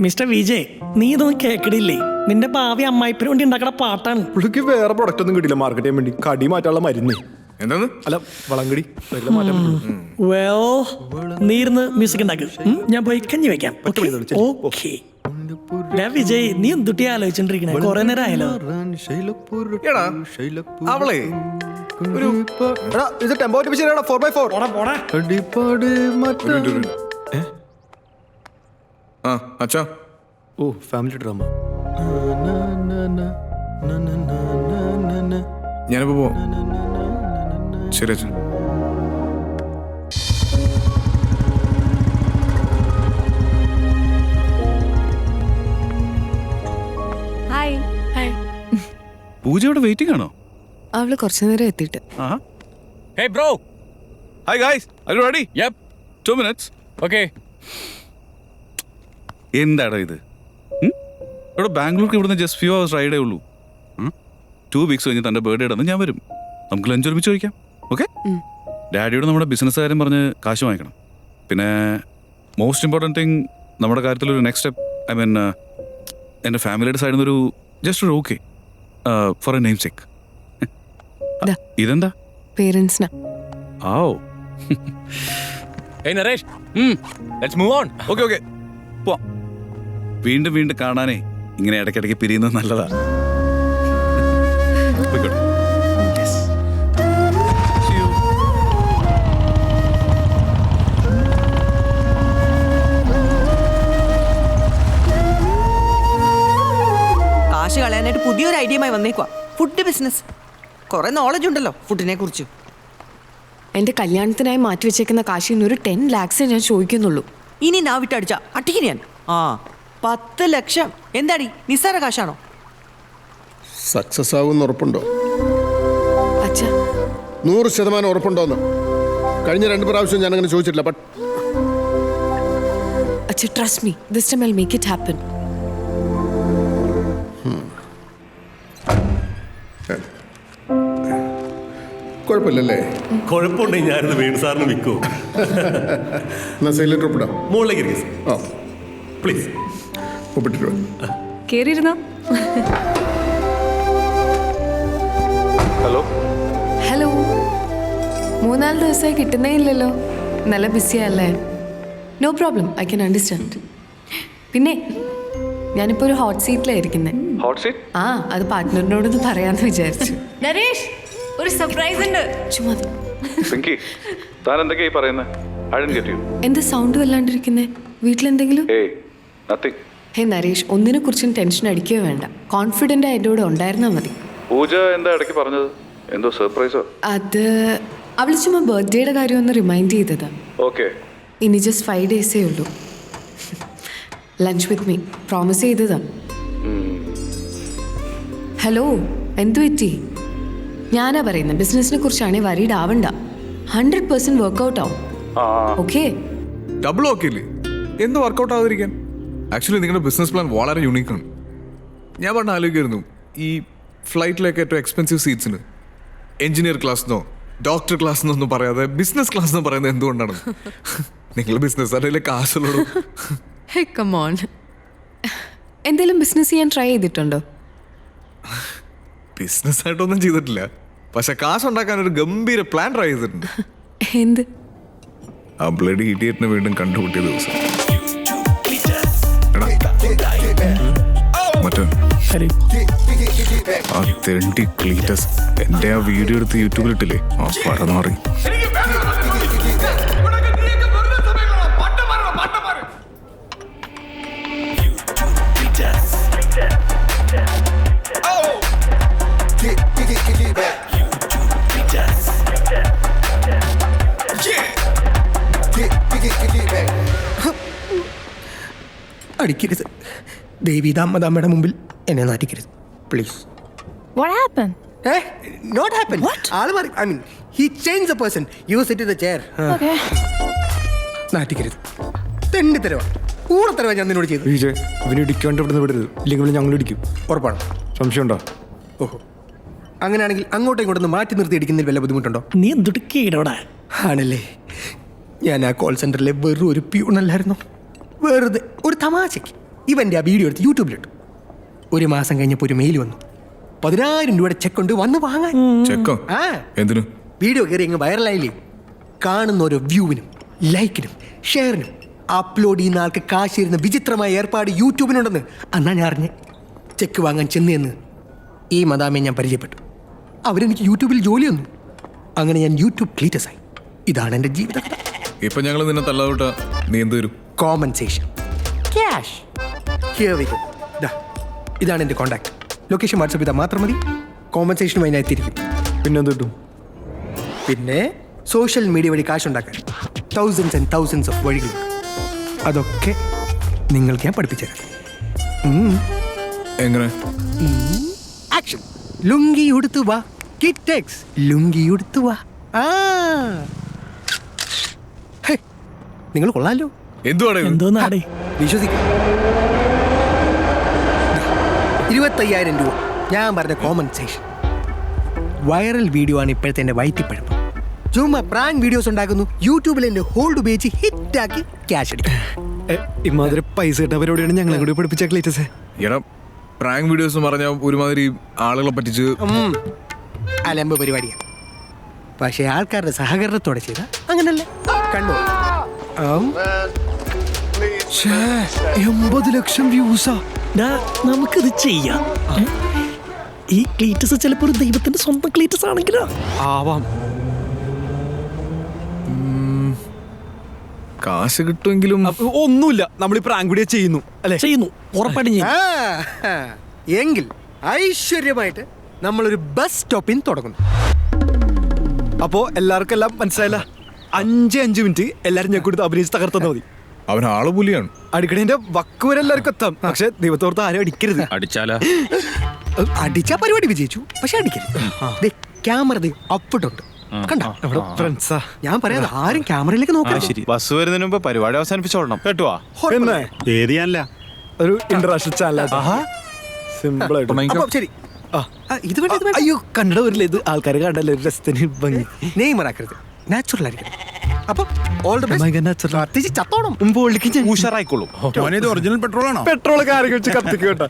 മിസ്റ്റർ വിജയ്, നീ ഇതൊന്നും കേക്കടില്ലേ? നിന്റെ ഭാവി അമ്മായിപ്പിന് വേണ്ടി ഉണ്ടാക്കുന്ന പാട്ടാണ്. പുള്ളിക്ക് വേറെ പ്രൊഡക്റ്റ് ഒന്നും കിട്ടില്ല മാർക്കറ്റ് ചെയ്യാൻ വേണ്ടി. കടി മാറ്റാനുള്ള മരുന്ന്. എന്താണ്? അല്ല, വളങ്കടി മാറ്റാൻ നീ ഇരുന്ന് മ്യൂസിക് ഉണ്ടാക്കും, ഞാൻ പോയി കഞ്ഞി വെക്കാം. ഓക്കെ വിജയ്, നീ എന്തുട്ടി ആലോചിച്ചോണ്ടിരിക്കണേ? കൊറേ നേരം ആയല്ലോ. അവളെ ഒരു ഇത് ടെമ്പോ ശരിയാടാ. 4x4. അച്ഛാ. ഓ, ഫാമിലി ഡ്രാമ. ഞാനിപ്പോ പോവാം. ശരി അച്ഛൻ. ഹായ്. ഹായ്. പൂജ ഇവിടെ വെയിറ്റിംഗ് ആണോ? അവള് കുറച്ചു നേരം എത്തിയിട്ട്. Hey bro. Hi guys. Are you ready? Yep. 2 minutes. Okay. എന്താടാ ഇത്? ഇവിടെ ബാംഗ്ലൂർക്ക് ഇവിടുന്ന് ജസ്റ്റ് ഫ്യൂ ഹവേഴ്സ് റൈഡേ ഉള്ളൂ. 2 വീക്സ് കഴിഞ്ഞ് തൻ്റെ ബർത്ത്ഡേ ഇടുന്ന് ഞാൻ വരും. നമുക്ക് ലഞ്ച് ഒരുമിച്ച് കഴിക്കാം. ഓക്കെ? ഡാഡിയോട് നമ്മുടെ ബിസിനസ് കാര്യം പറഞ്ഞ് കാശ് വാങ്ങിക്കണം. പിന്നെ മോസ്റ്റ് ഇമ്പോർട്ടൻറ്റ് തിങ്, നമ്മുടെ കാര്യത്തിലൊരു നെക്സ്റ്റ് സ്റ്റെപ്പ്, ഐ മീൻ എൻ്റെ ഫാമിലിയുടെ സൈഡിൽ നിന്നൊരു ജസ്റ്റ് ഒരു okay for a name check. ഇതെന്താ? പേരൻസിനാ. ഓ. Hey Naresh. Let's move on. Okay, okay. പോവാം. വീണ്ടും വീണ്ടും കാണാനേ ഇങ്ങനെ ഇടയ്ക്കിടയ്ക്ക് പിരിയുന്നത് നല്ലതാ. കാശ് കളയാനായിട്ട് പുതിയൊരു ഐഡിയയുമായി വന്നേക്കുവാ. Food business. കുറെ നോളജ് ഉണ്ടല്ലോ ഫുഡിനെ കുറിച്ച്. എന്റെ കല്യാണത്തിനായി മാറ്റി വെച്ചേക്കുന്ന കാശിൽ നിന്ന് ഒരു 10 lakhs ഞാൻ ചോദിക്കുന്നുള്ളൂ. ഇനി നാ വിട്ടടിച്ച അട്ടിക്ക് ഞാൻ 10 ലക്ഷം. എന്താടി നിസ്സാര കാശാണോ? സക്സസ് ആവുമെന്ന് ഉറപ്പുണ്ടോ? അച്ഛാ, 100% ഉറപ്പുണ്ടോന്ന്? കഴിഞ്ഞ 2 പ്രാവശ്യം ഞാൻ അങ്ങനെ ചോദിച്ചിട്ടില്ല. ബട്ട് അച്ഛാ, trust me, this time I'll make it happen. കുഴപ്പമില്ലല്ലേ? കുഴപ്പമുണ്ടെങ്കിൽ ഞാനിത് വേണു സാറിന് വിൽക്കൂ. എന്നാ സെയിലിട്ട് ഒപ്പിടാം. മുകളിലേക്ക് പ്ലീസ്. ഒപ്പിട്ടിട്ട് കേറിയിരുന്നോ? ഹലോ. ഹലോ. 3-4 ദിവസമായി കിട്ടുന്നേ ഇല്ലല്ലോ. നല്ല ബിസിയല്ലേ? No problem, I can understand. പിന്നെ ഞാനിപ്പോൾ ഒരു ഹോട്ട് സീറ്റിലായിരിക്കുന്നത്. Hot seat? അത് പാർട്ട്ണറിനോടൊന്ന് പറയാന്ന് വിചാരിച്ചു. നരേഷ്, ഒരു സർപ്രൈസ് ഉണ്ട്. ചുമ്മാ പിങ്കി, താൻ എന്തൊക്കെയാ ഈ പറയുന്നത്? I didn't get you. എന്ത് സൗണ്ട് വല്ലാണ്ടിരിക്കുന്നേ? വീട്ടിലെന്തെങ്കിലും? Hey, nothing. ഹേ നരേഷ്, ഒന്നിനെ കുറിച്ചും ടെൻഷൻ അടിക്കുകയോ വേണ്ട. കോൺഫിഡൻ്റ് ആയിട്ട് ഇവിടെ ഉണ്ടായിരുന്നാൽ മതി. പൂജ എന്താ ഇടയ്ക്ക് പറഞ്ഞത്? എന്തോ സർപ്രൈസോ? അത് അവൾ ചുമ്മാ ബർത്ത്ഡേയുടെ കാര്യം ഒന്ന് റിമൈൻഡ് ചെയ്തതാ. ഓക്കെ. ഇനി ജസ്റ്റ് 5 ഡേയ്സേ ഉള്ളൂ. ലഞ്ച് വിത്ത് മീ പ്രോമിസ് ചെയ്തതാ. ഹലോ, എന്തു പറ്റി? ഞാനാ പറയുന്നത്, ബിസിനസിനെ കുറിച്ചാണെങ്കിൽ വരീഡ് ആവണ്ട. 100% വർക്കൗട്ട് ആവും. ഓക്കെ? ഡബിൾ ഓക്കെ ഇല്ലേ? എന്ത് വർക്കൗട്ട് ആവാതിരിക്കാൻ? ആക്ച്വലി നിങ്ങളുടെ ബിസിനസ് പ്ലാൻ വളരെ യുണീക്കാണ്. ഞാൻ പറഞ്ഞ ആലോചിക്കായിരുന്നു, ഈ ഫ്ലൈറ്റിലേക്ക് ഏറ്റവും എക്സ്പെൻസീവ് സീറ്റ്സിന് എഞ്ചിനീയർ ക്ലാസ്ന്നോ ഡോക്ടർ ക്ലാസ്ന്നോ ഒന്നും പറയാതെ ബിസിനസ് ക്ലാസ് എന്ന് പറയുന്നത് എന്തുകൊണ്ടാണ്? നിങ്ങൾ ബിസിനസ് അതിലെ കാശുള്ളൂ. Hey come on. എന്തെങ്കിലും ബിസിനസ് ചെയ്യാൻ ട്രൈ ചെയ്തിട്ടുണ്ടോ? ബിസിനസ് ആയിട്ടൊന്നും ചെയ്തിട്ടില്ല, പക്ഷെ കാശ് ഉണ്ടാക്കാൻ ഒരു ഗംഭീര പ്ലാൻ ട്രൈ ചെയ്തിട്ടുണ്ട്. എന്ത്? ആ ബ്ലഡി ഇഡിയറ്റിനെ വീണ്ടും കണ്ടുപിട്ടിയ ദിവസം. മറ്റേ ആ തെണ്ടി ക്ലീറ്റസ് എന്റെ ആ വീഡിയോ എടുത്ത് യൂട്യൂബിലിട്ടില്ലേ, ആ പറന്നറി. അടിക്കരുത് ദേവി, ദാമ്മയുടെ മുമ്പിൽ എന്നെ നാട്ടിക്കരുത് please. What happened? Not happen. ആള് മാറി. I mean, he changed the person. You sit in the chair. Okay. നാട്ടിക്കരുത്. തെണ്ടി തരവാ, കൂടെ തരവാ ഞാൻ നിന്നോട് ചെയ്തു. വിജയ്, ഇവന് ഇടിക്കാണ്ട് ഇവിടുന്ന് വിടരുത്, ഇല്ലെങ്കിൽ ഞങ്ങൾ ഇടിക്കും. ഉറപ്പാണ്? സംശയമുണ്ടോ? ഓഹോ, അങ്ങനെയാണെങ്കിൽ അങ്ങോട്ടും ഇങ്ങോട്ടൊന്ന് മാറ്റി നിർത്തി ഇടിക്കുന്നതിൽ വല്ല ബുദ്ധിമുട്ടുണ്ടോ? നീ എന്തൊട്ട് കേടോടാ? ആണല്ലേ. ഞാൻ ആ കോൾ സെന്ററിലെ വെറും ഒരു പ്യൂണല്ലായിരുന്നു. വെറുതെ ഒരു തമാശയ്ക്ക് ഇവൻ്റെ ആ വീഡിയോ എടുത്ത് യൂട്യൂബിലിട്ടു. ഒരു മാസം കഴിഞ്ഞപ്പോൾ ഒരു മെയിൽ വന്നു, 10,000 രൂപയുടെ ചെക്ക് ഉണ്ട്, വന്ന് വാങ്ങാൻ. ചെക്കോ? ആ എന്തിനു? വീഡിയോ കയറി അങ്ങ് വൈറലായില്ലേ? കാണുന്ന ഓരോ വ്യൂവിനും ലൈക്കിനും ഷെയറിനും അപ്ലോഡ് ചെയ്യുന്ന ആൾക്ക് കാശ് തരുന്ന വിചിത്രമായ ഏർപ്പാട് യൂട്യൂബിനുണ്ടെന്ന് അന്നാ ഞാൻ അറിഞ്ഞ് ചെക്ക് വാങ്ങാൻ ചെന്ന് ഈ മദാമയെ ഞാൻ പരിചയപ്പെട്ടു. അവരെനിക്ക് യൂട്യൂബിൽ ജോലി വന്നു. അങ്ങനെ ഞാൻ യൂട്യൂബ് ക്ലീറ്റസായി. ഇതാണ് എൻ്റെ ജീവിതം. ഇപ്പൊ ഞങ്ങൾ നിന്നെ തള്ളാവിട്ട നീ എന്ത് തരും? Compensation, cash. Here we go. ഇതാണ് എൻ്റെ കോൺടാക്ട്. ലൊക്കേഷൻ വാട്സപ്പ് ചെയ്താൽ മാത്രം മതി. കോമ്പൻസേഷനുമായി ഞാൻ എത്തിയിരിക്കും. പിന്നെ എന്ത് കിട്ടും? പിന്നെ സോഷ്യൽ മീഡിയ വഴി കാശുണ്ടാക്കാൻ തൗസൻഡ്സ് ആൻഡ് തൗസൻഡ്സ് ഓഫ് വഴികളുണ്ട്. അതൊക്കെ നിങ്ങൾക്ക് ഞാൻ പഠിപ്പിച്ചു തരാം. എങ്ങനെ? ആക്ഷൻ. ലുങ്കി ഉടുത്തു വാ, കിറ്റെക്സ് ലുങ്കി ഉടുത്തു വാ. നിങ്ങൾ കൊള്ളാലോ. എന്തോന്നാടേ? വിശ്വസിക്കാം. 25,000 രൂപ ഞാൻ പറഞ്ഞ കോമ്പൻസേഷൻ. വൈറൽ വീഡിയോ ആണ് ഇപ്പോഴത്തെ എൻ്റെ വയറ്റിപ്പഴപ്പം. ചുമ്മാ പ്രാങ്ക് വീഡിയോസ് ഉണ്ടാക്കുന്നു, യൂട്യൂബിൽ എൻ്റെ ഹോൾഡ് ഉപയോഗിച്ച് ഹിറ്റാക്കി ക്യാഷ് അടിക്കും. ഇമാതിരി പൈസ കിട്ടാൻ പരിപാടിയാണ് ഞങ്ങളെ കൂടി പഠിപ്പിച്ച ക്ലീറ്റസ്. എടാ, പ്രാങ്ക് വീഡിയോസ് എന്ന് പറഞ്ഞാൽ ഒരുമാതിരി ആളുകളെ പറ്റിച്ച് അലമ്പ് പരിപാടിയാണ്. പക്ഷേ ആൾക്കാരുടെ സഹകരണത്തോടെ ചെയ്ത അങ്ങനല്ലേ? കണ്ടോ, 80 ലക്ഷം വ്യൂസാ. നമുക്കിത് ചെയ്യാം. ഈ ക്ലീറ്റസ് ചിലപ്പോൾ ഒരു ദൈവത്തിന്റെ സ്വന്തം ക്ലീറ്റസ് ആണെങ്കിലോ? ആവാം. കാശ് കിട്ടുമെങ്കിലും ഒന്നുമില്ല, നമ്മൾ ഈ പ്രാങ്ക് വീഡിയോ ചെയ്യുന്നു അല്ലേ? ചെയ്യുന്നു, ഉറപ്പായിട്ടും ചെയ്യും. എങ്കിൽ ഐശ്വര്യമായിട്ട് നമ്മളൊരു ബസ് സ്റ്റോപ്പിൽ തുടങ്ങുന്നു. അപ്പോ എല്ലാവർക്കും എല്ലാം മനസ്സിലായില്ല. 5 മിനിറ്റ് എല്ലാരും ഞാൻ കൊടുത്ത് അഭിനയിച്ച് തകർത്തന്നാ മതി. അവൻ ആള് പുലിയാണ്. അടിക്കണേന്റെ വക്ക് വരെ എല്ലാവർക്കും എത്താം. പക്ഷെ ദൈവത്തോർത്ത് ആരും അടിക്കരുത്. അടിച്ചാലോ? അടിച്ചാ പരിപാടി വിജയിച്ചു, പക്ഷെ അടിക്കരുത്. ക്യാമറ അപ്പിട്ടുണ്ട്, കണ്ടോ? ഫ്രണ്ട്സാ, ഞാൻ പറയാതെ ആരും ക്യാമറയിലേക്ക് നോക്കാം. ബസ് വരുന്നതിന് മുമ്പ് പരിപാടി അവസാനിപ്പിച്ചോളണം കേട്ടോ. പിന്നെ ഏരിയല്ല ഒരു ഇന്റർനാഷണൽ ചാനൽ. സിമ്പിൾ ആയിട്ട്. ശരി, ഇത് വേണ്ട. അയ്യോ, കന്നഡ വരില്ല. ഇത് ആൾക്കാരെ കണ്ടല്ലേ ഒരു രസത്തിന് ഭംഗി. നെയ്മറാക്കരുത്, നാച്ചുറൽ ആയിരിക്കണം. അപ്പം ഓൾ ദി ബെസ്റ്റ്. ചത്തോണം ഉഷാറായിക്കോളും. ഒറിജിനൽ പെട്രോൾ ആണോ? പെട്രോൾ കാര്യം വെച്ച് കത്തിക്കോട്ടെ.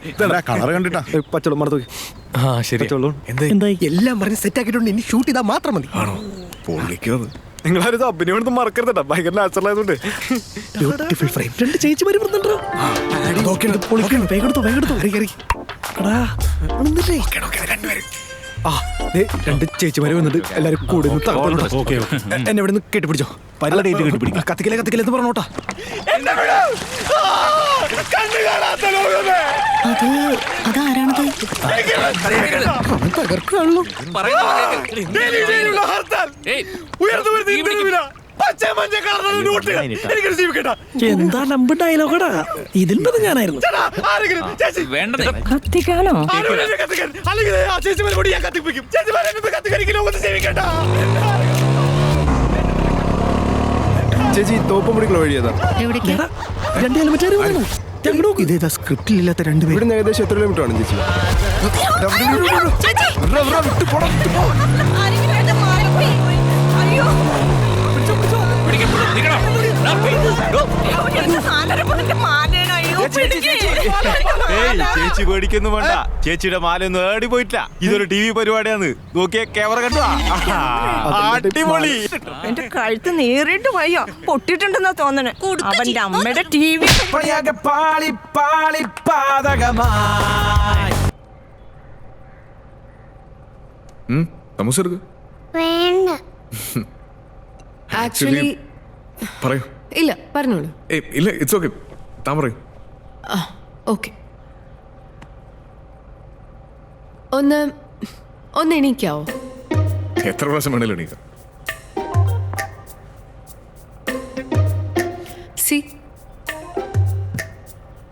കളർ കണ്ടിട്ടാ പച്ചവെള്ളം മറന്നു. ശരി, എല്ലാം പറഞ്ഞ് സെറ്റ് ആക്കിയിട്ടുണ്ട്. ഇനി ഷൂട്ട് ചെയ്താൽ മാത്രം മതി. നിങ്ങളാരും അഭിനയം മറക്കരുതട്ടാ, ഭയങ്കര നാച്ചുറൽ ആയതുകൊണ്ട്. Beautiful frame. 2 ചേച്ചിമാര് വരുന്നുണ്ടോ? ആ, 2 ചേച്ചിമാര് വന്നിട്ട് എല്ലാരും കൂടി എന്നെ ഇവിടെ നിന്ന് കെട്ടിപ്പിടിച്ചോ. പല ഡേറ്റ് കെട്ടിപ്പിടിക്കും. കത്തിക്കലേ എന്ന് പറഞ്ഞോട്ടാ. അതാരാണത്? തകർക്കാണല്ലോ. എന്താ നമ്പർ ഡയലോഗടാ ഇതിൽ ഞാനായിരുന്നു. കത്തിക്കാനോ? ചേച്ചി തോപ്പുമുടിക്കുള്ള വഴി ഏതാ? രണ്ട് ഹെൽമെറ്റ് വന്നു. ഇതേതാ സ്ക്രിപ്റ്റിലില്ലാത്ത രണ്ടുപേരും. ഇവിടുന്ന് ഏകദേശം എത്ര കിലോമീറ്റർ ആണ് ചേച്ചി? ചേച്ചി പേടിക്കൊന്നും വേണ്ട, ചേച്ചിയുടെ മാലൊന്നും ഏടി പോയിട്ടില്ല. ഇതൊരു TV പരിപാടിയാണ്. നോക്കിയ ക്യാമറ കണ്ടു, അടിപൊളി. എന്റെ കഴുത്ത് നേരിട്ട് വയ്യ, പൊട്ടിട്ടുണ്ടെന്നാ തോന്നണേ. അവന്റെ അമ്മയുടെ TV സമൂസ എടുക്ക്. വേണ്ട. ആക്ച്വലി പറയൂ. ഇല്ല, പറഞ്ഞോളൂ. ഇല്ല, ഇറ്റ്സ് ഓക്കെ. താൻ പറയൂ. ഓക്കെ, ഒന്ന് എണീക്കാവോ? എത്ര പ്രാവശ്യം വേണേലും എണീക്കാം. സി,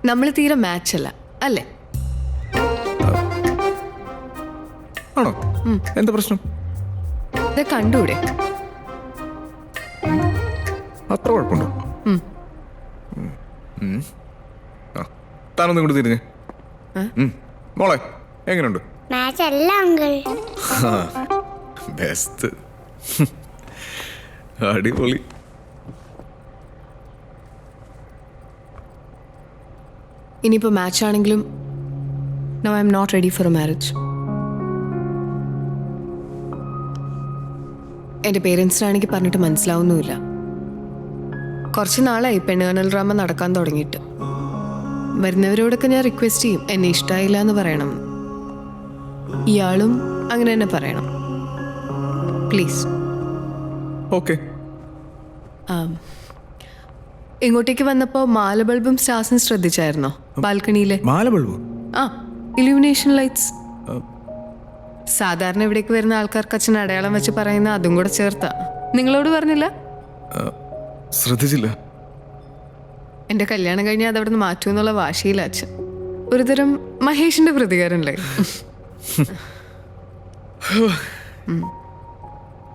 നമ്മൾ തീരെ മാച്ച് അല്ല അല്ലേ? ആണോ? എന്താ പ്രശ്നം? ഇത് കണ്ടൂടെ? അത്ര കുഴപ്പമുണ്ടോ? താനൊന്നും ഇങ്ങോട്ട് തിരിഞ്ഞേ. മോളെ എങ്ങനെയുണ്ട്? മാച്ച് അല്ല അങ്കിൾ. ബെസ്റ്റ്. അടിപൊളി. ഇനിയിപ്പോൾ മാച്ച് ആണെങ്കിലും no, I'm not ready for a marriage. എൻ്റെ പേരൻസിനാണെങ്കിൽ പറഞ്ഞിട്ട് മനസ്സിലാവുന്നുമില്ല. കുറച്ച് നാളായി പെണ്ണുകാണൽ ഡ്രാമ നടക്കാൻ തുടങ്ങിയിട്ട്. വരുന്നവരോടൊക്കെ ഞാൻ റിക്വസ്റ്റ് ചെയ്യും എന്നെ ഇഷ്ടമായില്ല എന്ന് പറയണം. ഇയാളും അങ്ങനെ തന്നെ പറയണം, പ്ലീസ്. ഓക്കെ. ഇങ്ങോട്ടേക്ക് വന്നപ്പോൾ മാല ബൾബും സ്റ്റാർസും ശ്രദ്ധിച്ചായിരുന്നോ? ബാൽക്കണിയിലെ മാല ബൾബ്? Illumination lights. സാധാരണ ഇവിടേക്ക് വരുന്ന ആൾക്കാർക്ക് അച്ഛൻ അടയാളം വെച്ച് പറയുന്ന അതും കൂടെ ചേർത്താ. നിങ്ങളോട് പറഞ്ഞില്ല? ശ്രദ്ധിച്ചില്ല. എൻ്റെ കല്യാണം കഴിഞ്ഞാൽ അത് അവിടെ നിന്ന് മാറ്റുമെന്നുള്ള വാശിയില്ല അച്ഛൻ. ഒരുതരം മഹേഷിന്റെ പ്രതികാരമല്ലേ?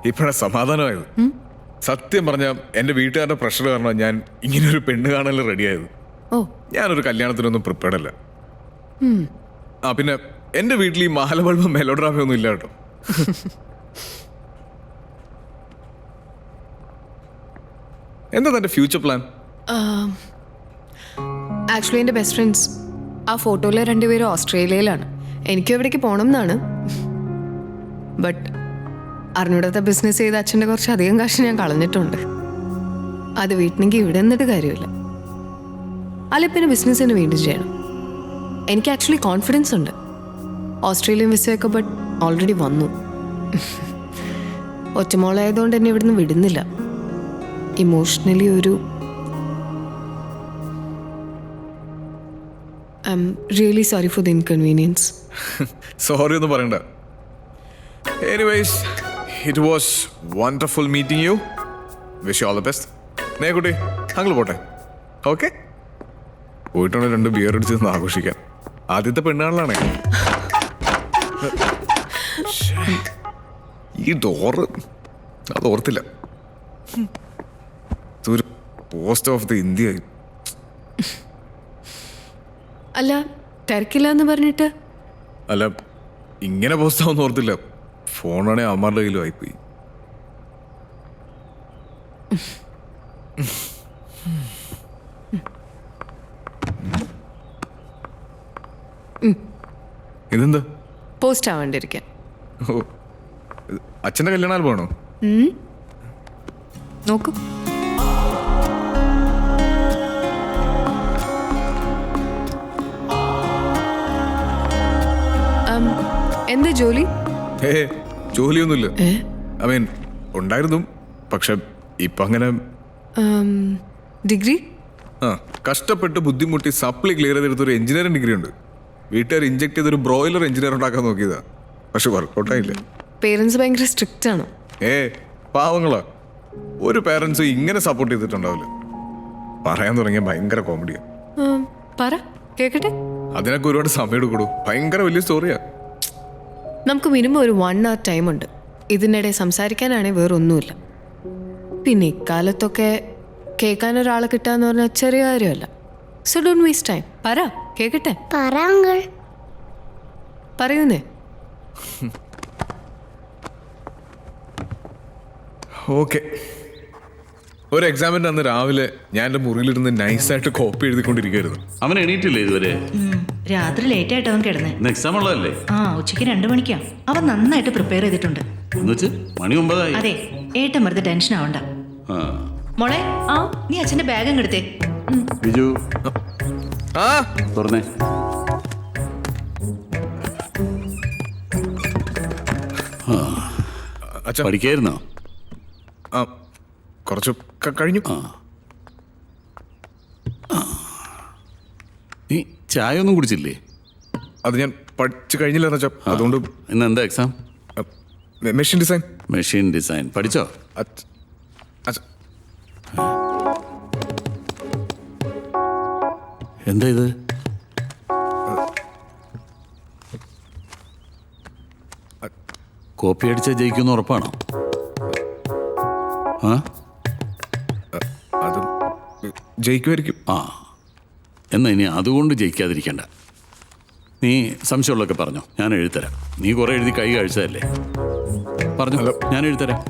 ഇപ്പഴാ സമാധാനമായത്. സത്യം പറഞ്ഞ എന്റെ വീട്ടുകാരുടെ പ്രഷർ കാരണം ഞാൻ ഇങ്ങനൊരു പെണ്ണ് കാണാൻ റെഡിയായത്. ഞാനൊരു കല്യാണത്തിനൊന്നും പ്രിപ്പയർഡ് അല്ല. പിന്നെ എന്റെ വീട്ടിൽ ഈ മാല ബൾബ് മെലോഡ്രാമയൊന്നും ഇല്ല കേട്ടോ. എന്താ തന്റെ ഫ്യൂച്ചർ പ്ലാൻ? ആക്ച്വലി എൻ്റെ ബെസ്റ്റ് ഫ്രണ്ട്സ് ആ ഫോട്ടോയിലെ രണ്ടുപേരും ഓസ്ട്രേലിയയിലാണ്. എനിക്കും എവിടേക്ക് പോകണം എന്നാണ്. ബട്ട് അറിഞ്ഞൂടാത്ത ബിസിനസ് ചെയ്ത് അച്ഛൻ്റെ കുറച്ച് അധികം കാശ് ഞാൻ കളഞ്ഞിട്ടുണ്ട്. അത് വീട്ടിനെങ്കിൽ ഇവിടെ നിന്നിട്ട് കാര്യമില്ല. അല്ല, പിന്നെ ബിസിനസ്സിന് വേണ്ടി ചെയ്യണം. എനിക്ക് ആക്ച്വലി കോൺഫിഡൻസ് ഉണ്ട്. ഓസ്ട്രേലിയൻ വിസയൊക്കെ ബട്ട് ഓൾറെഡി വന്നു. ഒറ്റമോളായതുകൊണ്ട് എന്നെ ഇവിടുന്ന് വിടുന്നില്ല. ഇമോഷണലി ഒരു I'm really sorry for the inconvenience. Sorry ഒന്നും പറയണ്ട. Anyways, it was wonderful meeting you. Wish you all the best. നേക്കുട്ടി, അങ്ങൾ പോട്ടെ. ഓക്കെ? പോയിട്ടാണ് 2 ബിയർ അടിച്ച് ആഘോഷിക്കാം. ആദ്യത്തെ പെണ്ണാളിലാണേ. ഈ ഡോറ് അത് ഓർത്തില്ല. ഇതൊരു പോസ്റ്റ് ഓഫ് ദ ഇന്ത്യ. അല്ല, തിരക്കില്ല എന്ന് പറഞ്ഞിട്ട്? അല്ല, ഇങ്ങനെ പോസ്റ്റ് ആവുമെന്ന് ഓർത്തില്ല. ഫോണാണെ അമ്മയുടെ കയ്യിലും ആയിപ്പോയി. ഇതെന്താ? പോസ്റ്റ് ആവാണ്ടിരിക്കാൻ. ഓ, അച്ഛൻ്റെ കല്യാണ ആൽബം ആണോ? നോക്കൂ. എന്താ ജോലി? ജോലിയൊന്നുമില്ല. ഐ മീൻ ഉണ്ടായിരുന്നു, പക്ഷെ ഇപ്പം അങ്ങനെ. ഡിഗ്രി? കഷ്ടപ്പെട്ട് ബുദ്ധിമുട്ടി സപ്ലി ക്ലിയർ ചെയ്തെടുത്തൊരു എഞ്ചിനീയറിംഗ് ഡിഗ്രി ഉണ്ട്. വീട്ടുകാർ ഇഞ്ചെക്ട് ചെയ്തൊരു ബ്രോയിലർ എഞ്ചിനീയർ ഉണ്ടാക്കാൻ നോക്കിയതാ, പക്ഷെ വർക്കൗട്ടായില്ല. പേരൻസ് ഭയങ്കര സ്ട്രിക്റ്റ് ആണ്. പാവങ്ങളാ. ഒരു പേരൻസ് ഇങ്ങനെ സപ്പോർട്ട് ചെയ്തിട്ടുണ്ടാവില്ല. പറയാൻ തുടങ്ങിയ ഭയങ്കര കോമഡിയാണ്. പറ കേക്കട്ടെ. അതിനൊക്കെ ഒരുപാട് സമയം എടുക്കൂ. ഭയങ്കര വലിയ സ്റ്റോറിയാ. നമുക്ക് മിനിമം ഒരു 1 hour ടൈമുണ്ട്. ഇതിനിടെ സംസാരിക്കാനാണെങ്കിൽ വേറൊന്നുമില്ല. പിന്നെ ഇക്കാലത്തൊക്കെ കേൾക്കാൻ ഒരാളെ കിട്ടാന്ന് പറഞ്ഞാൽ ചെറിയ കാര്യമല്ല. So don't waste time. പറ കേക്കട്ടെ. പറയുന്നേ. ഓക്കെ. ഒരു എക്സാമിൻ്റെ അന്ന് രാവിലെ ഞാൻ എൻ്റെ മുറിയിലിരുന്ന് നൈസായിട്ട് കോപ്പി എഴുതിക്കൊണ്ടിരിക്കുകയായിരുന്നു. അവൻ എണീറ്റില്ലേ ഇതുവരെ? രാത്രി ലേറ്റ് ആയിട്ട് അവൻ കിടന്നേ. എക്സാം ഉള്ളതല്ലേ? ആ, ഉച്ചയ്ക്ക് 2 മണിക്കാ. അവൻ നന്നായിട്ട് പ്രിപ്പയർ ചെയ്തിട്ടുണ്ട്. എന്നുവെച്ച് മണി 9 അതെ, ഏട്ടൻ വെറുതെ ടെൻഷൻ ആവണ്ട. മോളെ, നീ അച്ഛന്റെ ബാഗ് അങ്ങ് എടുത്തേ. ബിജു തുറന്നേ. പഠിക്കായിരുന്നോ? കുറച്ച് കഴിഞ്ഞു. നീ ചായ ഒന്നും കുടിച്ചില്ലേ? അത് ഞാൻ പഠിച്ചു കഴിഞ്ഞില്ല. അതുകൊണ്ട് ഇന്ന് എന്താ exam? Machine design. Machine design പഠിച്ചോ? എന്താ ഇത്? കോപ്പി അടിച്ചാൽ ജയിക്കുമെന്ന് ഉറപ്പാണോ? അത് ജയിക്കുമായിരിക്കും. എന്നാ ഇനി അതുകൊണ്ട് ജയിക്കാതിരിക്കണ്ട. നീ സംശയമുള്ളതൊക്കെ പറഞ്ഞോ, ഞാൻ എഴുതരാം. നീ കുറെ എഴുതി കൈ കഴിച്ചതല്ലേ? പറഞ്ഞോ, ഞാൻ എഴുതരാം.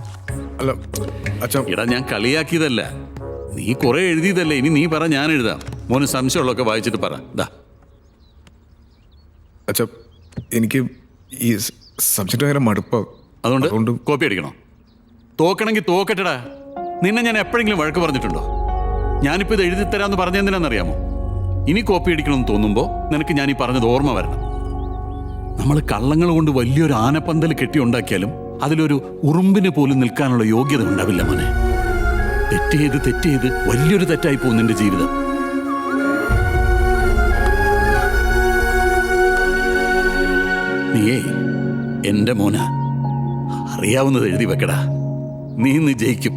അല്ല എടാ, ഞാൻ കളിയാക്കിയതല്ല. നീ കുറെ എഴുതിയതല്ലേ, ഇനി നീ പറ, ഞാൻ എഴുതാം. മോന് സംശയമുള്ളതൊക്കെ വായിച്ചിട്ട് പറ. അച്ഛാ, എനിക്ക് ഈ സബ്ജക്റ്റ് ഭയങ്കര മടുപ്പാവും. അതുകൊണ്ട് കോപ്പി അടിക്കണോ? തോക്കണമെങ്കിൽ തോക്കട്ടെടാ. നിന്നെ ഞാൻ എപ്പോഴെങ്കിലും വഴക്ക് പറഞ്ഞിട്ടുണ്ടോ? ഞാനിപ്പോൾ ഇത് എഴുതി തരാമെന്ന് പറഞ്ഞെന്തിനാണെന്നറിയാമോ? ഇനി കോപ്പി അടിക്കണമെന്ന് തോന്നുമ്പോൾ നിനക്ക് ഞാൻ ഈ പറഞ്ഞത് ഓർമ്മ വരണം. നമ്മൾ കള്ളങ്ങൾ കൊണ്ട് വലിയൊരു ആനപ്പന്തൽ കെട്ടി ഉണ്ടാക്കിയാലും അതിലൊരു ഉറുമ്പിന് പോലും നിൽക്കാനുള്ള യോഗ്യത ഉണ്ടാവില്ല മോനെ. തെറ്റ് ചെയ്ത് വലിയൊരു തെറ്റായി പോകും നിന്റെ ജീവിതം. നീയേ എന്റെ മോന, അറിയാവുന്നത് എഴുതി വെക്കടാ. നീ ഇന്ന് ജയിക്കും.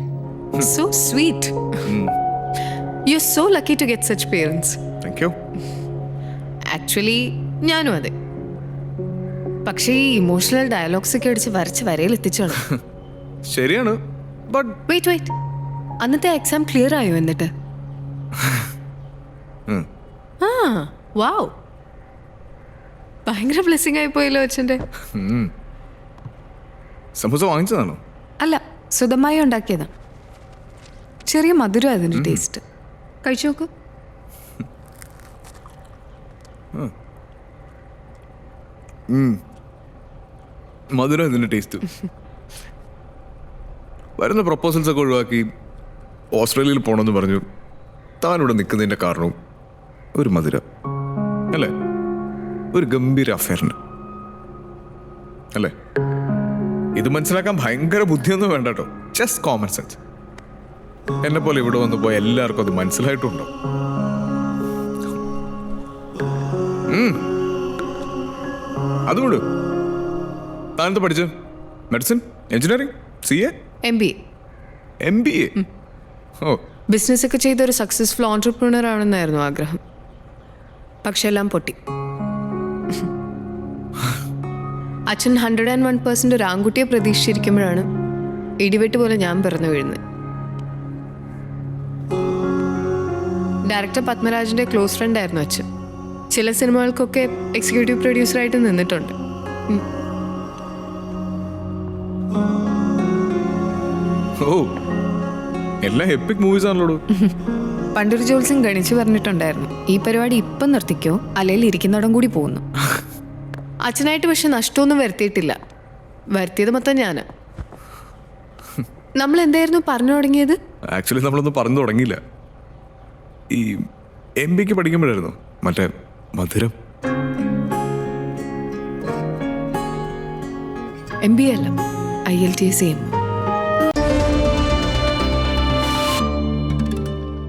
So sweet. You're so lucky to get such parents. Thank you. Actually, ഞാനും അതെ. പക്ഷേ ഈ ഇമോഷണൽ ഡയലോഗ്സ് ഒക്കെ അടിച്ച് വരച്ച് വരയിൽ എത്തിച്ചോളൂ. ശരിയാണ്. വെയിറ്റ്. അന്നത്തെ എക്സാം ക്ലിയർ ആയോ എന്നിട്ട്? വാവ്, ഭയങ്കര ബ്ലെസ്സിങ് ആയി പോയല്ലോ അച്ഛൻ്റെ. സമൂസ വാങ്ങിച്ചതാണോ? അല്ല, സുധമായി ഉണ്ടാക്കിയതാ. ചെറിയ മധുരം അതിൻ്റെ ടേസ്റ്റ്. കഴിച്ചു നോക്കൂ. മധുരം ഇതിൻ്റെ ടേസ്റ്റ്. വരുന്ന പ്രപ്പോസൽസ് ഒക്കെ ഒഴിവാക്കി ഓസ്ട്രേലിയയിൽ പോകണമെന്ന് പറഞ്ഞു താനിവിടെ നിൽക്കുന്നതിൻ്റെ കാരണവും ഒരു മധുരം അല്ലേ? ഒരു ഗംഭീര അഫയറിന് അല്ലേ? ഇത് മനസ്സിലാക്കാൻ ഭയങ്കര ബുദ്ധിയൊന്നും വേണ്ട കേട്ടോ. Just common sense. എന്നെ പോലെ ഇവിടെ വന്നു പോയ എല്ലാവർക്കും അത് മനസ്സിലായിട്ടുണ്ടോ? അതുകൊണ്ട് താനെന്താ പഠിച്ചു? Medicine, engineering, CA, MBA. ഓ, ബിസിനസ് ഒക്കെ ചെയ്ത ഒരു സക്സസ്ഫുൾ ഓൺട്രപ്രണർ ആണെന്നായിരുന്നു ആഗ്രഹം. പക്ഷെ എല്ലാം പൊട്ടി. അച്ഛൻ 101% ഒരു ആൺകുട്ടിയെ പ്രതീക്ഷിച്ചിരിക്കുമ്പോഴാണ് ഇടിവെട്ട് പോലെ ഞാൻ പിറന്നു വീഴുന്നത്. ഡയറക്ടർ പത്മരാജന്റെ ക്ലോസ് ഫ്രണ്ട് ആയിരുന്നു അച്ഛൻ. ചില സിനിമകൾക്കൊക്കെ എക്സിക്യൂട്ടീവ് പ്രൊഡ്യൂസറായിട്ട് നിന്നിട്ടുണ്ട്. ഓ, എല്ലാം എപ്പിക് മൂവീസ് ആണല്ലോ. പണ്ടൊരു ജോത്സ്യം ഗണിച്ചു പറഞ്ഞിട്ടുണ്ടായിരുന്നു, ഈ പരിപാടി ഇപ്പം നിർത്തിക്കോ അല്ലെങ്കിൽ ഇരിക്കുന്നിടം കൂടി പോകുന്നു. അച്ഛനായിട്ട് പക്ഷെ നഷ്ടമൊന്നും വരുത്തിയിട്ടില്ല. വരുത്തിയത് മൊത്തം ഞാന്. നമ്മൾ എന്തായിരുന്നു പറഞ്ഞു തുടങ്ങിയത്? ആക്ച്വലി നമ്മളൊന്നും പറഞ്ഞു തുടങ്ങിയില്ല. ഈ MBA പഠിക്കുമ്പോഴായിരുന്നു മറ്റേ മധുരം. MBA അല്ല, IELTS.